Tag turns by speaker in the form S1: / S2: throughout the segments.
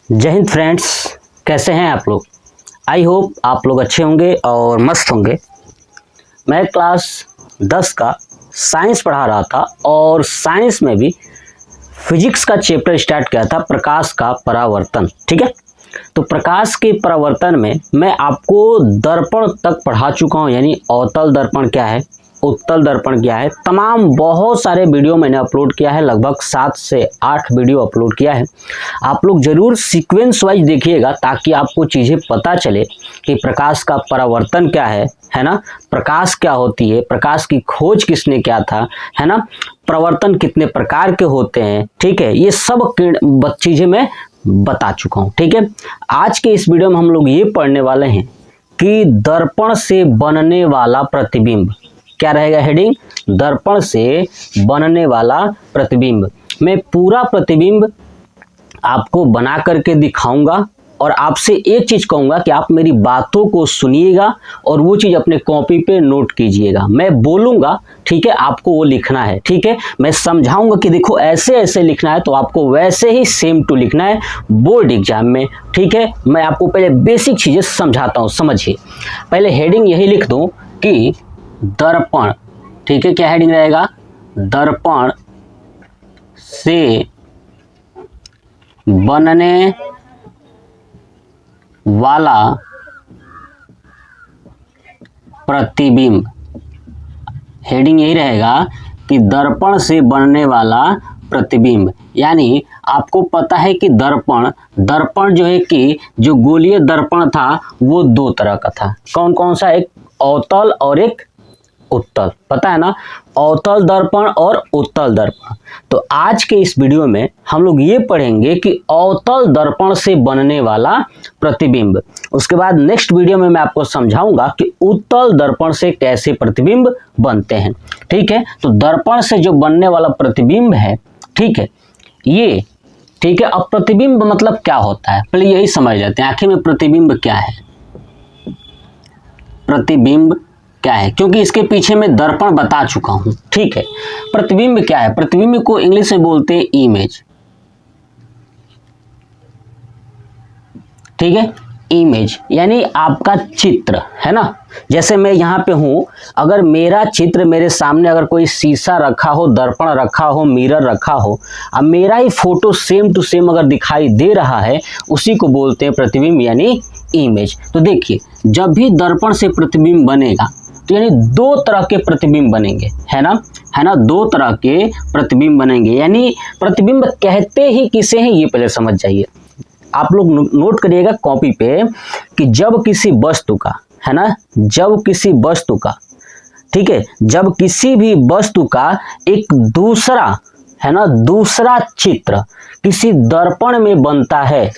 S1: जय हिंद फ्रेंड्स, कैसे हैं आप लोग। आई होप आप लोग अच्छे होंगे और मस्त होंगे। मैं क्लास 10 का साइंस पढ़ा रहा था और साइंस में भी फिजिक्स का चैप्टर स्टार्ट किया था, प्रकाश का परावर्तन। ठीक है, तो प्रकाश के परावर्तन में मैं आपको दर्पण तक पढ़ा चुका हूँ, यानी अवतल दर्पण क्या है, उत्तल दर्पण क्या है, तमाम बहुत सारे वीडियो मैंने अपलोड किया है। लगभग 7 से 8 वीडियो अपलोड किया है। आप लोग जरूर सीक्वेंस वाइज देखिएगा ताकि आपको चीज़ें पता चले कि प्रकाश का परावर्तन क्या है ना, प्रकाश क्या होती है, प्रकाश की खोज किसने किया था, है ना, परावर्तन कितने प्रकार के होते हैं। ठीक है, ये सब चीज़ें मैं बता चुका हूँ। ठीक है, आज के इस वीडियो में हम लोग ये पढ़ने वाले हैं कि दर्पण से बनने वाला प्रतिबिंब क्या रहेगा। हेडिंग, दर्पण से बनने वाला प्रतिबिंब। मैं पूरा प्रतिबिंब आपको बना करके दिखाऊंगा और आपसे एक चीज कहूंगा कि आप मेरी बातों को सुनिएगा और वो चीज अपने कॉपी पे नोट कीजिएगा। मैं बोलूंगा, ठीक है, आपको वो लिखना है। ठीक है, मैं समझाऊंगा कि देखो ऐसे ऐसे लिखना है, तो आपको वैसे ही सेम टू लिखना है बोर्ड एग्जाम में। ठीक है, मैं आपको पहले बेसिक चीजें समझाता हूँ, समझिए। पहले हेडिंग यही लिख दूं कि दर्पण, ठीक है, क्या हेडिंग रहेगा, दर्पण से बनने वाला प्रतिबिंब। हेडिंग यही रहेगा कि दर्पण से बनने वाला प्रतिबिंब। यानी आपको पता है कि दर्पण जो है कि जो गोलीय दर्पण था वो 2 तरह का था। कौन कौन सा, एक अवतल और एक उत्तल, पता है ना, अवतल दर्पण और उत्तल दर्पण। तो आज के इस वीडियो में हम लोग ये पढ़ेंगे कि अवतल दर्पण से बनने वाला प्रतिबिंब। उसके बाद नेक्स्ट वीडियो में मैं आपको समझाऊंगा कि उत्तल दर्पण से कैसे प्रतिबिंब बनते हैं। ठीक है, तो दर्पण से जो बनने वाला प्रतिबिंब है, ठीक है, ये ठीक है। अब प्रतिबिंब मतलब क्या होता है, पहले यही समझ लेते हैं। आखिर में प्रतिबिंब क्या है, प्रतिबिंब क्या है, क्योंकि इसके पीछे मैं दर्पण बता चुका हूं। ठीक है, प्रतिबिंब क्या है, प्रतिबिंब को इंग्लिश में बोलते हैं इमेज। ठीक है, इमेज यानी आपका चित्र, है ना। जैसे मैं यहाँ पे हूं, अगर मेरा चित्र मेरे सामने, अगर कोई शीशा रखा हो, दर्पण रखा हो, मिरर रखा हो, अब मेरा ही फोटो सेम टू सेम अगर दिखाई दे रहा है, उसी को बोलते हैं प्रतिबिंब यानी इमेज। तो देखिए, जब भी दर्पण से प्रतिबिंब बनेगा तो यानी 2 तरह के प्रतिबिंब बनेंगे, है ना, 2 तरह के प्रतिबिंब बनेंगे। यानी प्रतिबिंब कहते ही किसे हैं, ये पहले समझ जाइए। आप लोग नोट करिएगा कॉपी पे कि जब किसी वस्तु का, है ना, जब किसी वस्तु का, ठीक है, जब किसी भी वस्तु का एक दूसरा, है ना, दूसरा चित्र किसी दर्पण में बनता है,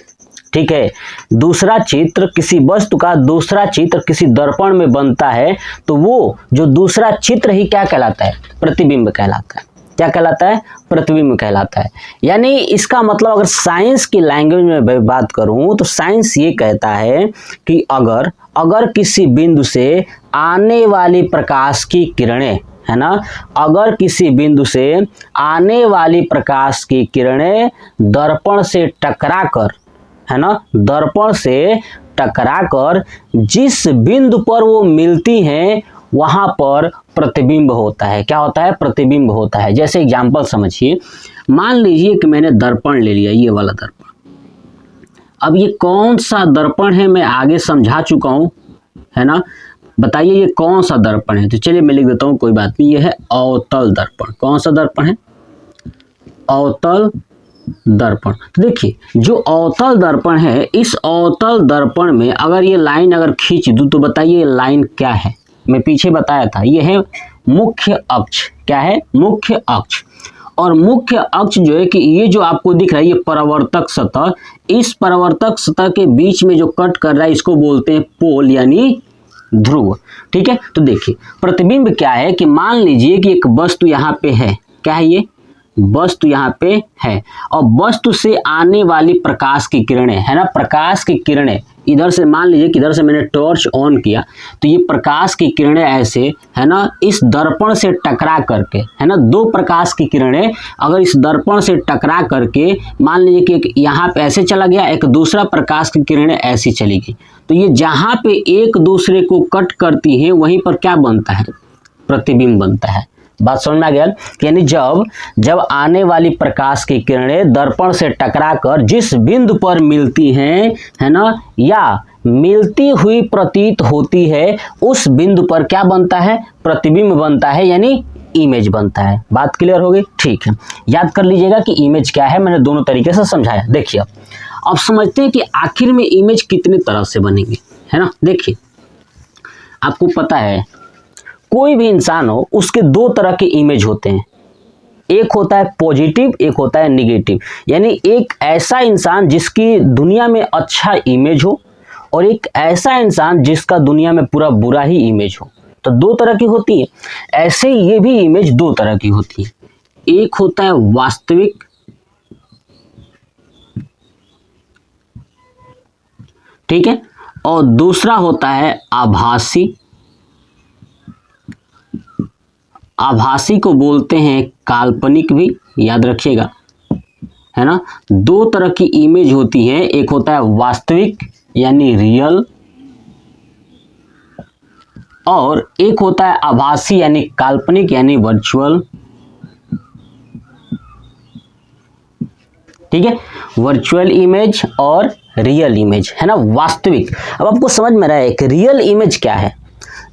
S1: ठीक है, दूसरा चित्र, किसी वस्तु का दूसरा चित्र किसी दर्पण में बनता है, तो वो जो दूसरा चित्र ही क्या कहलाता है, प्रतिबिंब कहलाता है। क्या कहलाता है, प्रतिबिंब कहलाता है। यानी इसका मतलब अगर साइंस की लैंग्वेज में बात करूं तो साइंस ये कहता है कि अगर किसी बिंदु से आने वाली प्रकाश की किरणें, है ना, अगर किसी बिंदु से आने वाली प्रकाश की किरणें दर्पण से टकराकर, है ना, दर्पण से टकराकर जिस बिंदु पर वो मिलती हैं वहां पर प्रतिबिंब होता है। क्या होता है, प्रतिबिंब होता है। जैसे एग्जांपल समझिए, मान लीजिए कि मैंने दर्पण ले लिया, ये वाला दर्पण। अब ये कौन सा दर्पण है मैं आगे समझा चुका हूं, है ना, बताइए ये कौन सा दर्पण है। तो चलिए मैं लिख देता हूं, कोई बात नहीं, ये है अवतल दर्पण। कौन सा दर्पण है, अवतल दर्पण। तो देखिए, जो अवतल दर्पण है, इस अवतल दर्पण में अगर ये लाइन अगर खींच दूं तो बताइए लाइन क्या है। मैं पीछे बताया था, ये है मुख्य अक्ष। क्या है, मुख्य अक्ष। और मुख्य अक्ष जो है कि ये जो आपको दिख रहा है, ये परावर्तक सतह, इस परावर्तक सतह के बीच में जो कट कर रहा है इसको बोलते हैं पोल यानी ध्रुव। ठीक है, तो देखिए प्रतिबिंब क्या है कि मान लीजिए कि एक वस्तु यहाँ पे है। क्या है, ये वस्तु यहाँ पे है और वस्तु से आने वाली प्रकाश की किरणें, है ना, प्रकाश की किरणें इधर से मान लीजिए कि इधर से मैंने टॉर्च ऑन किया तो ये प्रकाश की किरणें ऐसे है ना इस दर्पण से टकरा करके, है ना, दो प्रकाश की किरणें अगर इस दर्पण से टकरा करके मान लीजिए कि एक यहाँ पे ऐसे चला गया, एक दूसरा प्रकाश की किरणें ऐसी चली गई, तो ये जहाँ पे एक दूसरे को कट करती हैं वहीं पर क्या बनता है, प्रतिबिंब बनता है। बात समझ में आ गया। यानी जब आने वाली प्रकाश की किरणें दर्पण से टकराकर जिस बिंदु पर मिलती हैं, है ना, या मिलती हुई प्रतीत होती है, उस बिंदु पर क्या बनता है, प्रतिबिंब बनता है, यानी इमेज बनता है। बात क्लियर हो गई? ठीक है, याद कर लीजिएगा कि इमेज क्या है, मैंने दोनों तरीके से समझाया। देखिए अब समझते हैं कि आखिर में इमेज कितने तरह से बनेंगे, है ना। देखिए आपको पता है कोई भी इंसान हो उसके दो तरह के इमेज होते हैं, एक होता है पॉजिटिव, एक होता है निगेटिव। यानी एक ऐसा इंसान जिसकी दुनिया में अच्छा इमेज हो और एक ऐसा इंसान जिसका दुनिया में पूरा बुरा ही इमेज हो। तो दो तरह की होती है। ऐसे ये भी इमेज दो तरह की होती है, एक होता है वास्तविक, ठीक है, और दूसरा होता है आभासी। आभासी को बोलते हैं काल्पनिक भी, याद रखिएगा, है ना। दो तरह की इमेज होती है, एक होता है वास्तविक यानी रियल, और एक होता है आभासी यानी काल्पनिक यानी वर्चुअल। ठीक है, वर्चुअल इमेज और रियल इमेज, है ना, वास्तविक। अब आपको समझ में रहा है कि रियल इमेज क्या है।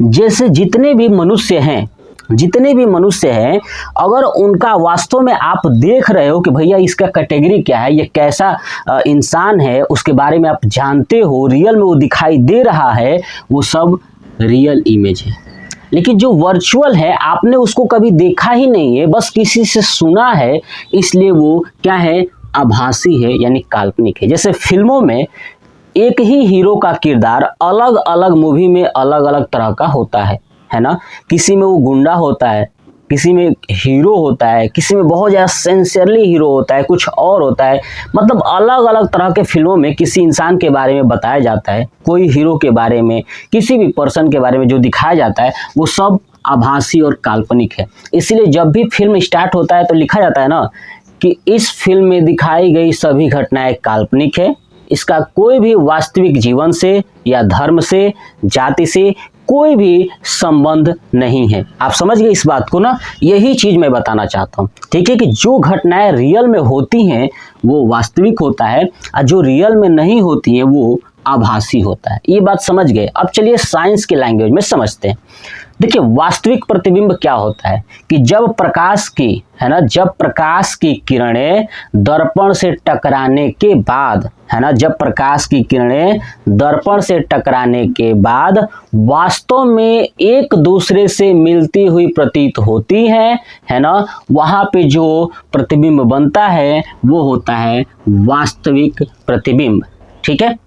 S1: जैसे जितने भी मनुष्य हैं, अगर उनका वास्तव में आप देख रहे हो कि भैया इसका कैटेगरी क्या है, ये कैसा इंसान है, उसके बारे में आप जानते हो, रियल में वो दिखाई दे रहा है, वो सब रियल इमेज है। लेकिन जो वर्चुअल है आपने उसको कभी देखा ही नहीं है, बस किसी से सुना है, इसलिए वो क्या है, आभासी है यानी काल्पनिक है। जैसे फिल्मों में एक ही हीरो का किरदार अलग अलग मूवी में अलग अलग तरह का होता है ना। किसी में वो गुंडा होता है, किसी में हीरो होता है, किसी में बहुत ज़्यादा सिंसियरली हीरो होता है, कुछ और होता है। मतलब अलग अलग तरह के फिल्मों में किसी इंसान के बारे में बताया जाता है, कोई हीरो के बारे में, किसी भी पर्सन के बारे में जो दिखाया जाता है वो सब आभासी और काल्पनिक है। इसलिए जब भी फिल्म स्टार्ट होता है तो लिखा जाता है ना कि इस फिल्म में दिखाई गई सभी घटनाएं काल्पनिक है, इसका कोई भी वास्तविक जीवन से या धर्म से, जाति से कोई भी संबंध नहीं है। आप समझ गए इस बात को ना, यही चीज मैं बताना चाहता हूँ। ठीक है, कि जो घटनाएं रियल में होती हैं वो वास्तविक होता है और जो रियल में नहीं होती हैं वो आभासी होता है। ये बात समझ गए। अब चलिए साइंस के लैंग्वेज में समझते हैं। देखिए वास्तविक प्रतिबिंब क्या होता है कि जब प्रकाश की, है ना, जब प्रकाश की किरणें दर्पण से टकराने के बाद, है ना, जब प्रकाश की किरणें दर्पण से टकराने के बाद वास्तव में एक दूसरे से मिलती हुई प्रतीत होती है ना, वहां पे जो प्रतिबिंब बनता है वो होता है वास्तविक प्रतिबिंब। ठीक है।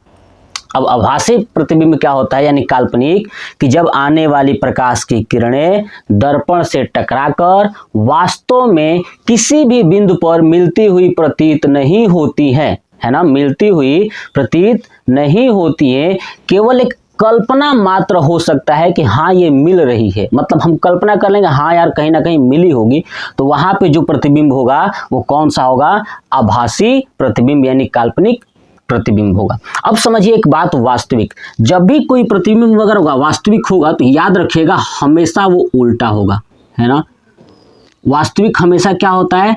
S1: अब आभासी प्रतिबिंब क्या होता है यानी काल्पनिक, कि जब आने वाली प्रकाश की किरणें दर्पण से टकराकर वास्तव में किसी भी बिंदु पर मिलती हुई प्रतीत नहीं होती है ना, मिलती हुई प्रतीत नहीं होती है, केवल एक कल्पना मात्र हो सकता है कि हाँ ये मिल रही है। मतलब हम कल्पना कर लेंगे हाँ यार कहीं ना कहीं मिली होगी, तो वहां पे जो प्रतिबिंब होगा वो कौन सा होगा, आभासी प्रतिबिंब यानी काल्पनिक प्रतिबिंब होगा। अब समझिए एक बात, वास्तविक, जब भी कोई प्रतिबिंब अगर होगा वास्तविक होगा तो याद रखिएगा हमेशा वो उल्टा होगा, है ना। वास्तविक हमेशा क्या होता है,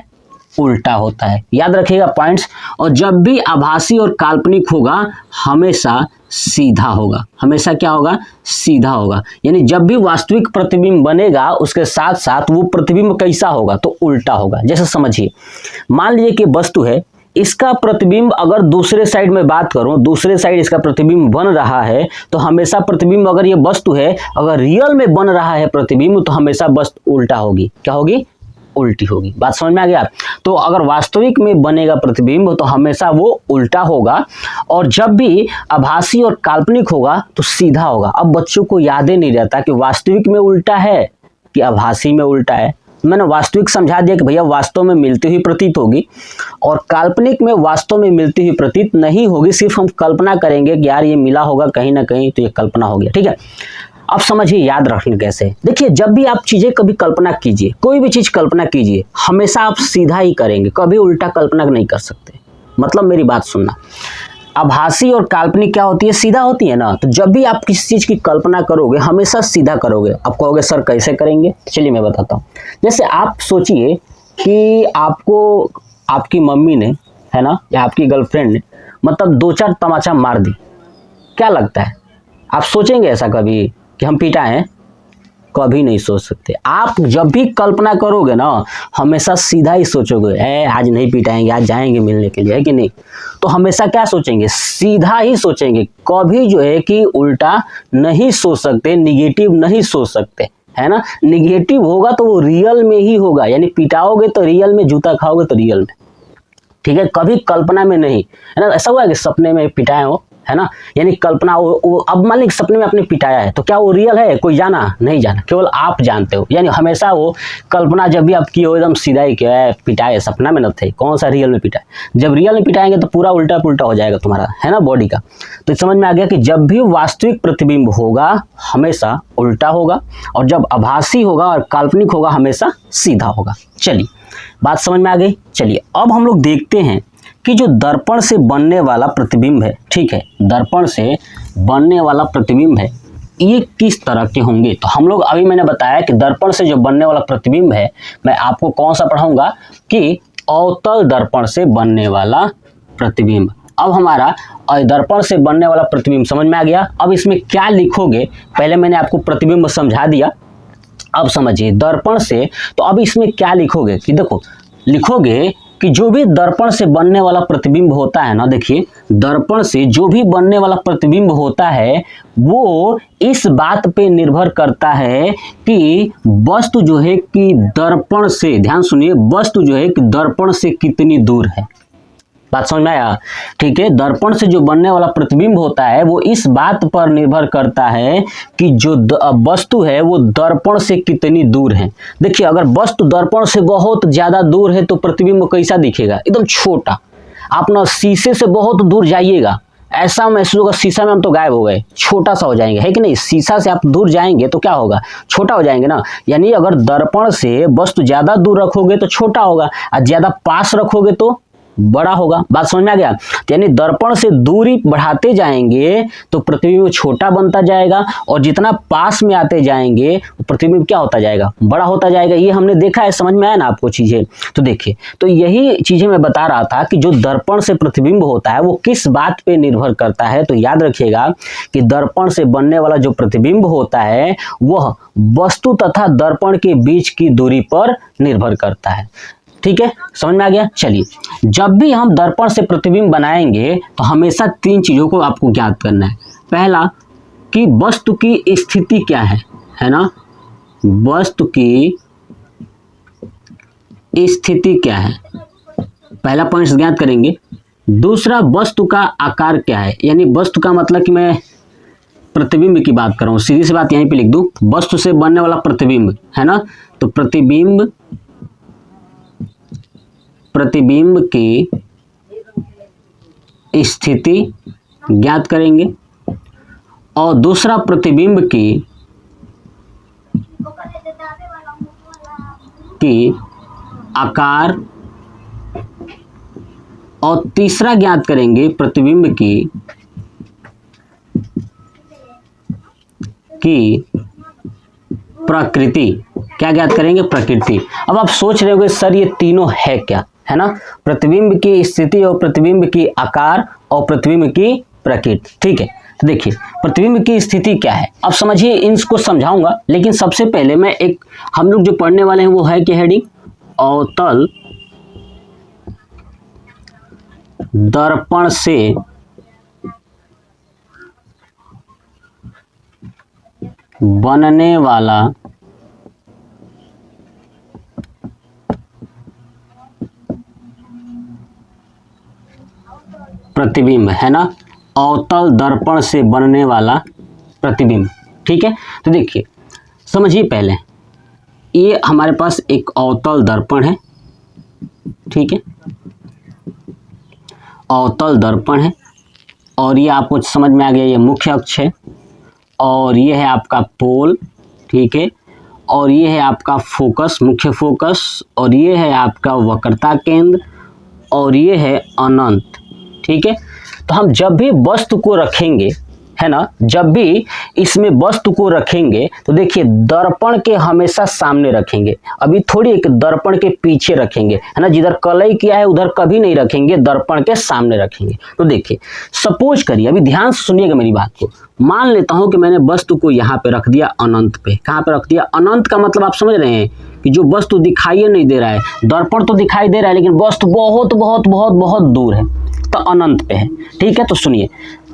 S1: उल्टा होता है, याद रखिएगा पॉइंट्स। और जब भी आभासी और काल्पनिक होगा हमेशा सीधा होगा, हमेशा क्या होगा, सीधा होगा। यानी जब भी वास्तविक प्रतिबिंब बनेगा उसके साथ साथ वो प्रतिबिंब कैसा होगा, तो उल्टा होगा। जैसे समझिए मान लीजिए कि वस्तु है, इसका प्रतिबिंब अगर दूसरे साइड में बात करूं, दूसरे साइड इसका प्रतिबिंब बन रहा है, तो हमेशा प्रतिबिंब, अगर ये वस्तु है अगर रियल में बन रहा है प्रतिबिंब, तो हमेशा वस्तु उल्टा होगी। क्या होगी, उल्टी होगी। बात समझ में आ गया। तो अगर वास्तविक में बनेगा प्रतिबिंब तो हमेशा वो उल्टा होगा, और जब भी आभासी और काल्पनिक होगा तो सीधा होगा। अब बच्चों को याद ही नहीं रहता कि वास्तविक में उल्टा है कि आभासी में उल्टा है, मैंने वास्तविक समझा दिया कि भैया वास्तव में मिलती हुई प्रतीत होगी, और काल्पनिक में वास्तव में मिलती हुई प्रतीत नहीं होगी, सिर्फ हम कल्पना करेंगे कि यार ये मिला होगा कहीं ना कहीं, तो ये कल्पना हो गया। ठीक है, अब समझिए याद रखने कैसे। देखिए, जब भी आप चीजें कभी कल्पना कीजिए, कोई भी चीज कल्पना कीजिए, हमेशा आप सीधा ही करेंगे, कभी उल्टा कल्पना नहीं कर सकते। मतलब मेरी बात सुनना, आभासी और काल्पनिक क्या होती है, सीधा होती है ना। तो जब भी आप किसी चीज की कल्पना करोगे हमेशा सीधा करोगे। आप कहोगे सर कैसे करेंगे, चलिए मैं बताता हूँ। जैसे आप सोचिए कि आपको आपकी मम्मी ने, है ना, या आपकी गर्लफ्रेंड ने मतलब 2-4 तमाचा मार दी, क्या लगता है आप सोचेंगे ऐसा कभी कि हम पिटा हैं? कभी नहीं सोच सकते। आप जब भी कल्पना करोगे ना हमेशा सीधा ही सोचोगे, आज नहीं पिटाएंगे, आज जाएंगे मिलने के लिए, है कि नहीं। तो हमेशा क्या सोचेंगे, सीधा ही सोचेंगे। कभी जो है कि उल्टा नहीं सोच सकते, निगेटिव नहीं सोच सकते, है ना। निगेटिव होगा तो वो रियल में ही होगा, यानी पिटाओगे तो रियल में, जूता खाओगे तो रियल में। ठीक है, कभी कल्पना में नहीं, है ना। ऐसा हुआ कि सपने में पिटाए हो, है ना, यानी कल्पना। वो अब मान लीजिए सपने में आपने पिटाया है, तो क्या वो रियल है? कोई जाना नहीं जाना, केवल आप जानते हो। यानी हमेशा वो कल्पना जब भी आप की हो एकदम सीधा ही, क्या है पिटाए, सपना में न थे, कौन सा रियल में पिटाए। जब रियल में पिटाएंगे तो पूरा उल्टा पुल्टा हो जाएगा तुम्हारा, है ना, बॉडी का। तो समझ में आ गया कि जब भी वास्तविक प्रतिबिंब होगा हमेशा उल्टा होगा, और जब आभासी होगा और काल्पनिक होगा हमेशा सीधा होगा। चलिए बात समझ में आ गई। चलिए अब हम लोग देखते हैं कि जो दर्पण से बनने वाला प्रतिबिंब है, ठीक है, दर्पण से बनने वाला प्रतिबिंब है, ये किस तरह के होंगे। तो हम लोग अभी मैंने बताया कि दर्पण से जो बनने वाला प्रतिबिंब है, मैं आपको कौन सा पढ़ाऊंगा कि अवतल दर्पण से बनने वाला प्रतिबिंब। अब हमारा दर्पण से बनने वाला प्रतिबिंब समझ में आ गया। अब इसमें क्या लिखोगे, पहले मैंने आपको प्रतिबिंब समझा दिया, अब समझिए दर्पण से। तो अब इसमें क्या लिखोगे कि देखो, लिखोगे कि जो भी दर्पण से बनने वाला प्रतिबिंब होता है ना, देखिए दर्पण से जो भी बनने वाला प्रतिबिंब होता है वो इस बात पे निर्भर करता है कि वस्तु जो है कि दर्पण से, ध्यान सुनिए, वस्तु जो है कि दर्पण से कितनी दूर है। बात समझ में आया? ठीक है, दर्पण से जो बनने वाला प्रतिबिंब होता है वो इस बात पर निर्भर करता है कि जो वस्तु है वो दर्पण से कितनी दूर है। देखिए अगर वस्तु दर्पण से बहुत ज्यादा दूर है तो प्रतिबिंब कैसा दिखेगा, एकदम छोटा। आप ना शीशे से बहुत दूर जाइएगा, ऐसा महसूस होगा शीशा में हम तो गायब हो गए, छोटा सा हो जाएंगे, है कि नहीं। शीशा से आप दूर जाएंगे तो क्या होगा, छोटा हो जाएंगे ना। यानी अगर दर्पण से वस्तु ज्यादा दूर रखोगे तो छोटा होगा, और ज्यादा पास रखोगे तो बड़ा होगा। बात समझ में आ गया? यानी दर्पण से दूरी बढ़ाते जाएंगे तो प्रतिबिंब छोटा बनता जाएगा, और जितना पास में आते जाएंगे प्रतिबिंब क्या होता जाएगा, बड़ा होता जाएगा। ये हमने देखा है, समझ में आया ना आपको चीजें। तो देखिए, तो यही चीजें मैं बता रहा था कि जो दर्पण से प्रतिबिंब होता है वो किस बात पे निर्भर करता है। तो याद रखिएगा कि दर्पण से बनने वाला जो प्रतिबिंब होता है वह वस्तु तथा दर्पण के बीच की दूरी पर निर्भर करता है। ठीक है, समझ में आ गया। चलिए, जब भी हम दर्पण से प्रतिबिंब बनाएंगे तो हमेशा 3 चीजों को आपको ज्ञात करना है। पहला कि वस्तु की स्थिति क्या है ना, वस्तु की स्थिति क्या है, पहला पॉइंट ज्ञात करेंगे। दूसरा, वस्तु का आकार क्या है, यानी वस्तु का मतलब कि मैं प्रतिबिंब की बात कर रहा हूं, सीधी सी बात यहीं पे लिख दूं, वस्तु से बनने वाला प्रतिबिंब, है ना। तो प्रतिबिंब की स्थिति ज्ञात करेंगे, और दूसरा प्रतिबिंब की आकार, और तीसरा ज्ञात करेंगे प्रतिबिंब की प्रकृति। क्या ज्ञात करेंगे, प्रकृति। अब आप सोच रहे होंगे सर ये तीनों है क्या, है ना, प्रतिबिंब की स्थिति और प्रतिबिंब की आकार और प्रतिबिंब की प्रकृति। ठीक है, तो देखिए प्रतिबिंब की स्थिति क्या है, अब समझिए, इनको समझाऊंगा। लेकिन सबसे पहले मैं एक, हम लोग जो पढ़ने वाले हैं वो है क्या, हेडिंग अवतल दर्पण से बनने वाला प्रतिबिंब, है ना, अवतल दर्पण से बनने वाला प्रतिबिंब। ठीक है, तो देखिए समझिए, पहले ये हमारे पास एक अवतल दर्पण है, ठीक है, अवतल दर्पण है, और ये आपको समझ में आ गया, ये मुख्य अक्ष है, और ये है आपका पोल, ठीक है, और ये है आपका फोकस, मुख्य फोकस, और ये है आपका वक्रता केंद्र, और ये है अनंत, ठीक है। तो हम जब भी वस्तु को रखेंगे, है ना, जब भी इसमें वस्तु को रखेंगे तो देखिए दर्पण के हमेशा सामने रखेंगे, अभी थोड़ी एक दर्पण के पीछे रखेंगे, है ना, जिधर कलई किया है उधर कभी नहीं रखेंगे, दर्पण के सामने रखेंगे। तो देखिए सपोज करिए, अभी ध्यान से सुनिएगा मेरी बात को, मान लेता हूं कि मैंने वस्तु को यहाँ पे रख दिया अनंत पे। कहाँ पे रख दिया? अनंत का मतलब आप समझ रहे हैं कि जो वस्तु दिखाई नहीं दे रहा है, दर्पण तो दिखाई दे रहा है लेकिन वस्तु बहुत बहुत बहुत बहुत दूर है, तो अनंत पे है, ठीक है। तो सुनिए,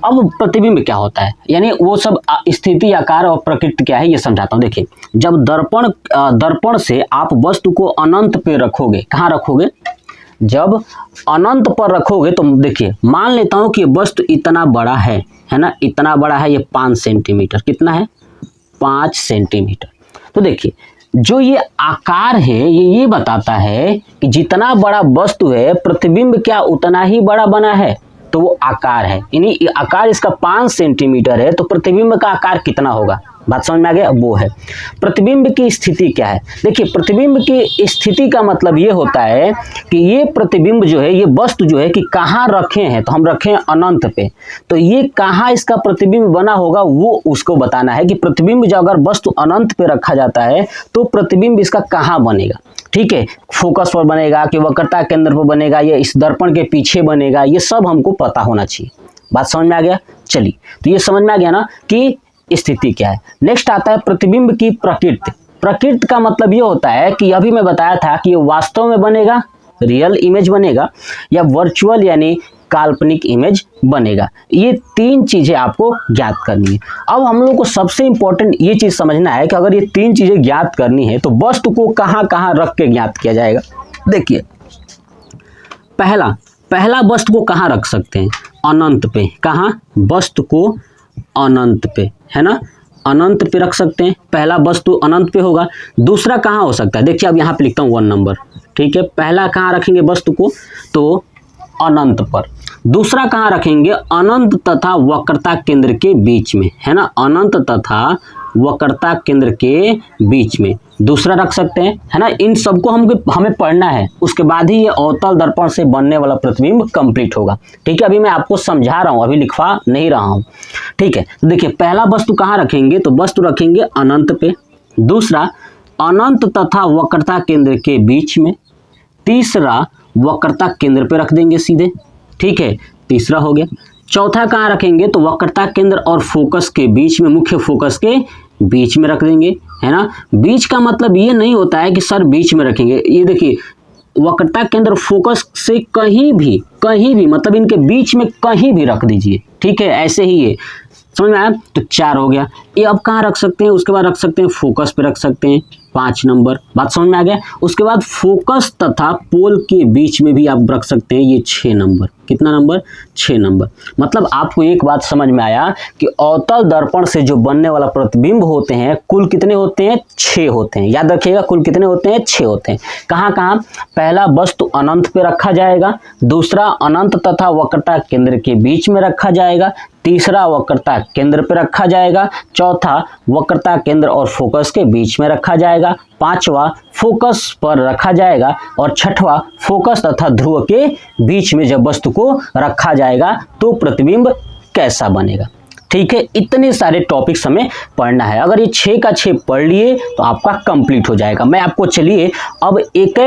S1: अब प्रतिबिंब क्या होता है, यानी वो सब स्थिति, आकार और प्रकृति क्या है ये समझाता हूँ। देखिए जब दर्पण से आप वस्तु को अनंत पे रखोगे, कहाँ रखोगे? जब अनंत पर रखोगे तो देखिए मान लेता हूँ कि वस्तु इतना बड़ा है ना, इतना बड़ा है, ये 5 सेंटीमीटर, कितना है? 5 सेंटीमीटर। तो देखिए जो ये आकार है ये बताता है कि जितना बड़ा वस्तु है प्रतिबिंब क्या उतना ही बड़ा बना है, तो वो आकार है, यानी आकार इसका 5 सेंटीमीटर है, तो प्रतिबिंब का आकार कितना होगा? बात समझ में आ गया? वो है प्रतिबिंब की स्थिति क्या है। देखिए प्रतिबिंब की स्थिति का मतलब ये होता है कि ये प्रतिबिंब जो है, ये वस्तु जो है कि कहाँ रखे हैं, तो हम रखे हैं अनंत पे, तो ये कहाँ इसका प्रतिबिंब बना होगा वो उसको बताना है कि प्रतिबिंब जो अगर वस्तु अनंत पे रखा जाता है तो प्रतिबिंब इसका कहाँ बनेगा, ठीक है, फोकस पर बनेगा कि वक्रता केंद्र पर बनेगा, या इस दर्पण के पीछे बनेगा, ये सब हमको पता होना चाहिए। बात समझ में आ गया? चलिए, तो ये समझ में आ गया ना कि स्थिति क्या है। नेक्स्ट आता है प्रतिबिंब की प्रकृति। प्रकृति का मतलब ये होता है कि अभी मैं बताया था कि ये वास्तव में बनेगा, रियल इमेज बनेगा, या वर्चुअल यानी काल्पनिक इमेज बनेगा। ये 3 चीजें आपको ज्ञात करनी है। अब हम लोग को सबसे इंपॉर्टेंट ये चीज समझना है कि अगर ये 3 चीजें ज्ञात करनी है तो वस्तु को कहाँ कहाँ रख के ज्ञात किया जाएगा। देखिए पहला वस्तु को कहाँ रख सकते हैं? अनंत पे। कहाँ? वस्तु को अनंत पे, है ना, अनंत पे रख सकते हैं, पहला वस्तु अनंत पे होगा। दूसरा कहाँ हो सकता है? देखिए अब यहाँ पे लिखता हूँ 1 नंबर, ठीक है, पहला कहाँ रखेंगे वस्तु को? तो अनंत पर। दूसरा कहाँ रखेंगे? अनंत तथा वक्रता केंद्र के बीच में, है ना, अनंत तथा वक्रता केंद्र के बीच में दूसरा रख सकते हैं, है ना। इन सबको हमें पढ़ना है, उसके बाद ही ये अवतल दर्पण से बनने वाला प्रतिबिंब कंप्लीट होगा, ठीक है। अभी मैं आपको समझा रहा हूँ, अभी लिखवा नहीं रहा हूँ, ठीक है। तो देखिए पहला वस्तु कहाँ रखेंगे? तो वस्तु रखेंगे अनंत पे। दूसरा अनंत तथा वक्रता केंद्र के बीच में। तीसरा वक्रता केंद्र पे रख देंगे सीधे, ठीक है, तीसरा हो गया। चौथा कहाँ रखेंगे? तो वक्रता केंद्र और फोकस के बीच में, मुख्य फोकस के बीच में रख देंगे, है ना। बीच का मतलब ये नहीं होता है कि सर बीच में रखेंगे, ये देखिए वक्रता केंद्र फोकस से कहीं भी मतलब इनके बीच में कहीं भी रख दीजिए, ठीक है, ऐसे ही ये समझ में आया। तो 4 हो गया। ये अब कहाँ रख सकते हैं? उसके बाद रख सकते हैं फोकस पे, रख सकते हैं 5 नंबर। बात समझ में आ गया। उसके बाद फोकस तथा पोल के बीच में भी आप रख सकते हैं, ये 6 नंबर। कितना नंबर? 6 नंबर। मतलब आपको एक बात समझ में आया कि अवतल दर्पण से जो बनने वाला प्रतिबिंब होते हैं कुल कितने होते हैं? 6 होते हैं। याद रखिएगा कुल कितने होते हैं? 6 होते हैं। कहाँ कहाँ? पहला वस्तु अनंत पे रखा जाएगा, दूसरा अनंत तथा वक्रता केंद्र के बीच में रखा जाएगा, तीसरा वक्रता केंद्र पे रखा जाएगा, चौथा वक्रता केंद्र और फोकस के बीच में रखा जाएगा, पांचवा फोकस पर रखा जाएगा, और छठवां फोकस तथा ध्रुव के बीच में जब वस्तु को रखा जाएगा तो प्रतिबिंब कैसा बनेगा। ठीक है, इतने सारे टॉपिक्स हमें पढ़ना है। अगर ये 6 का 6 पढ़ लिए तो आपका कंप्लीट हो जाएगा। मैं आपको चलिए अब एक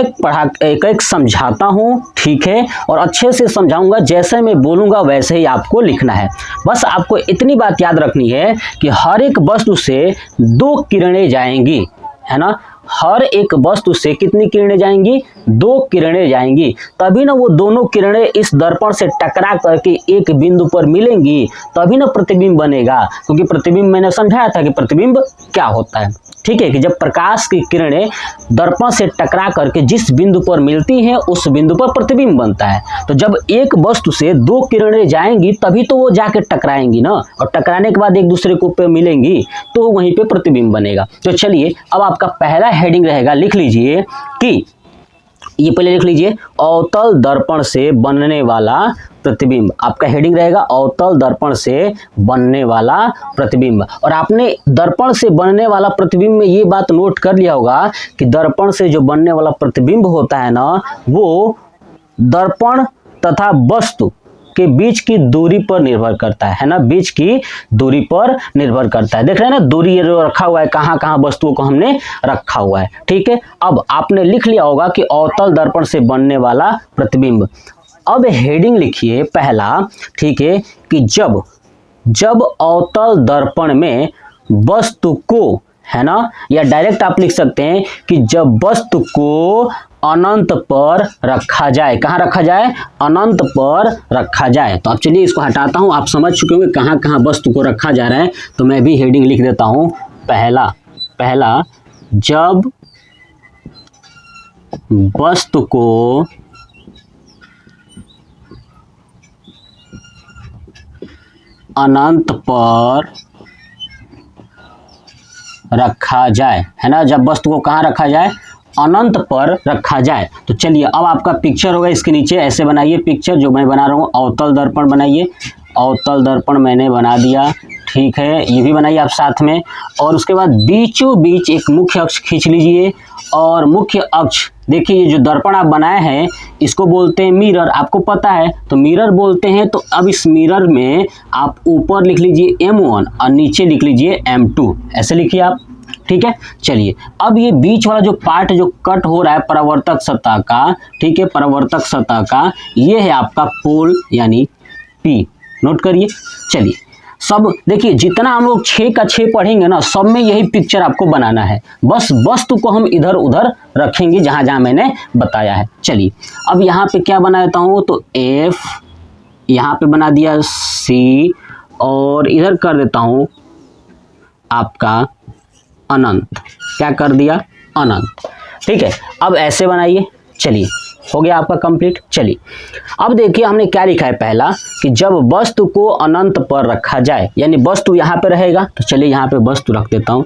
S1: एक समझाता हूँ, ठीक है, और अच्छे से समझाऊंगा, जैसे मैं बोलूँगा वैसे ही आपको लिखना है। बस आपको इतनी बात याद रखनी है कि हर एक वस्तु से 2 किरणें जाएंगी, है ना। हर एक वस्तु से कितनी किरणें जाएंगी? दो किरणें जाएंगी तभी ना वो दोनों किरणें इस दर्पण से टकरा करके एक बिंदु पर मिलेंगी, तभी ना प्रतिबिंब बनेगा। क्योंकि प्रतिबिंब मैंने समझाया था कि प्रतिबिंब क्या होता है, ठीक है, कि जब प्रकाश की किरणें दर्पण से टकरा करके जिस बिंदु पर मिलती हैं उस बिंदु पर प्रतिबिंब बनता है। तो जब एक वस्तु से दो किरणें जाएंगी तभी तो वो जाके टकराएंगी ना, और टकराने के बाद एक दूसरे को पे मिलेंगी तो वहीं पे प्रतिबिंब बनेगा। तो चलिए अब आपका पहला हेडिंग रहेगा, लिख लीजिए कि ये पहले लिख लीजिए, अवतल दर्पण से बनने वाला प्रतिबिंब। आपका हेडिंग रहेगा अवतल दर्पण से बनने वाला प्रतिबिंब। और आपने दर्पण से बनने वाला प्रतिबिंब में ये बात नोट कर लिया होगा कि दर्पण से जो बनने वाला प्रतिबिंब होता है ना, वो दर्पण तथा वस्तु के बीच की दूरी पर निर्भर करता है ना, बीच की दूरी पर निर्भर करता है। देख रहे हैं ना दूरी रखा हुआ है, कहाँ कहाँ वस्तुओं को हमने रखा हुआ है, ठीक है। अब आपने लिख लिया होगा कि अवतल दर्पण से बनने वाला प्रतिबिंब। अब हेडिंग लिखिए पहला, ठीक है, कि जब अवतल दर्पण में वस्तु को, है ना, या डायरेक्ट आप लिख सकते हैं कि जब वस्तु को अनंत पर रखा जाए। कहाँ रखा जाए? अनंत पर रखा जाए। तो अब चलिए इसको हटाता हूं, आप समझ चुके होंगे कहाँ कहाँ वस्तु को रखा जा रहा है। तो मैं भी हेडिंग लिख देता हूं, पहला जब वस्तु को अनंत पर रखा जाए, है ना, जब वस्तु को कहाँ रखा जाए? अनंत पर रखा जाए। तो चलिए अब आपका पिक्चर होगा इसके नीचे, ऐसे बनाइए पिक्चर जो मैं बना रहा हूँ, अवतल दर्पण बनाइए। अवतल दर्पण मैंने बना दिया, ठीक है, ये भी बनाइए आप साथ में। और उसके बाद बीचों बीच एक मुख्य अक्ष खींच लीजिए, और मुख्य अक्ष देखिए, ये जो दर्पण आप बनाए हैं इसको बोलते हैं मिरर, आपको पता है, तो मिरर बोलते हैं। तो अब इस मिरर में आप ऊपर लिख लीजिए M1 और नीचे लिख लीजिए M2, ऐसे लिखिए आप, ठीक है। चलिए अब ये बीच वाला जो पार्ट जो कट हो रहा है परावर्तक सतह का, ठीक है, परावर्तक सतह का, ये है आपका पोल यानी P, नोट करिए। चलिए सब देखिए, जितना हम लोग 6 का 6 पढ़ेंगे ना, सब में यही पिक्चर आपको बनाना है। बस वस्तु को हम इधर उधर रखेंगे जहां जहां मैंने बताया है। चलिए अब यहाँ पे क्या बना देता हूँ, तो F यहाँ पे बना दिया, C, और इधर कर देता हूँ आपका अनंत, क्या कर दिया? अनंत, ठीक है। अब ऐसे बनाइए, चलिए हो गया आपका कंप्लीट। चलिए अब देखिए हमने क्या लिखा है, पहला कि जब वस्तु को अनंत पर रखा जाए, यानी वस्तु यहाँ पे रहेगा। तो चलिए यहाँ पे वस्तु रख देता हूँ,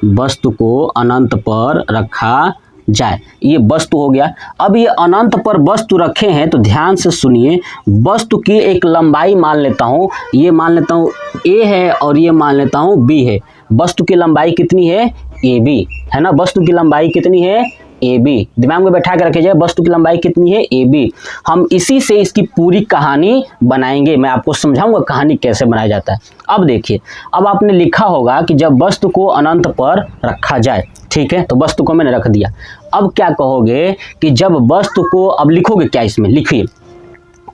S1: वस्तु को अनंत पर रखा जाए, ये वस्तु हो गया। अब ये अनंत पर वस्तु रखे हैं तो ध्यान से सुनिए, वस्तु की एक लंबाई मान लेता हूँ, ये मान लेता हूँ A है और ये मान लेता हूँ B है। वस्तु की लंबाई कितनी है? AB, है ना, वस्तु की लंबाई कितनी है? AB, दिमाग में बैठा के रखे जाए, वस्तु की लंबाई कितनी है? AB। हम इसी से इसकी पूरी कहानी बनाएंगे, मैं आपको समझाऊंगा कहानी कैसे बनाया जाता है। अब देखिए, अब आपने लिखा होगा कि जब वस्तु को अनंत पर रखा जाए, ठीक है, तो वस्तु को मैंने रख दिया। अब क्या कहोगे कि जब वस्तु को, अब लिखोगे क्या इसमें, लिखिए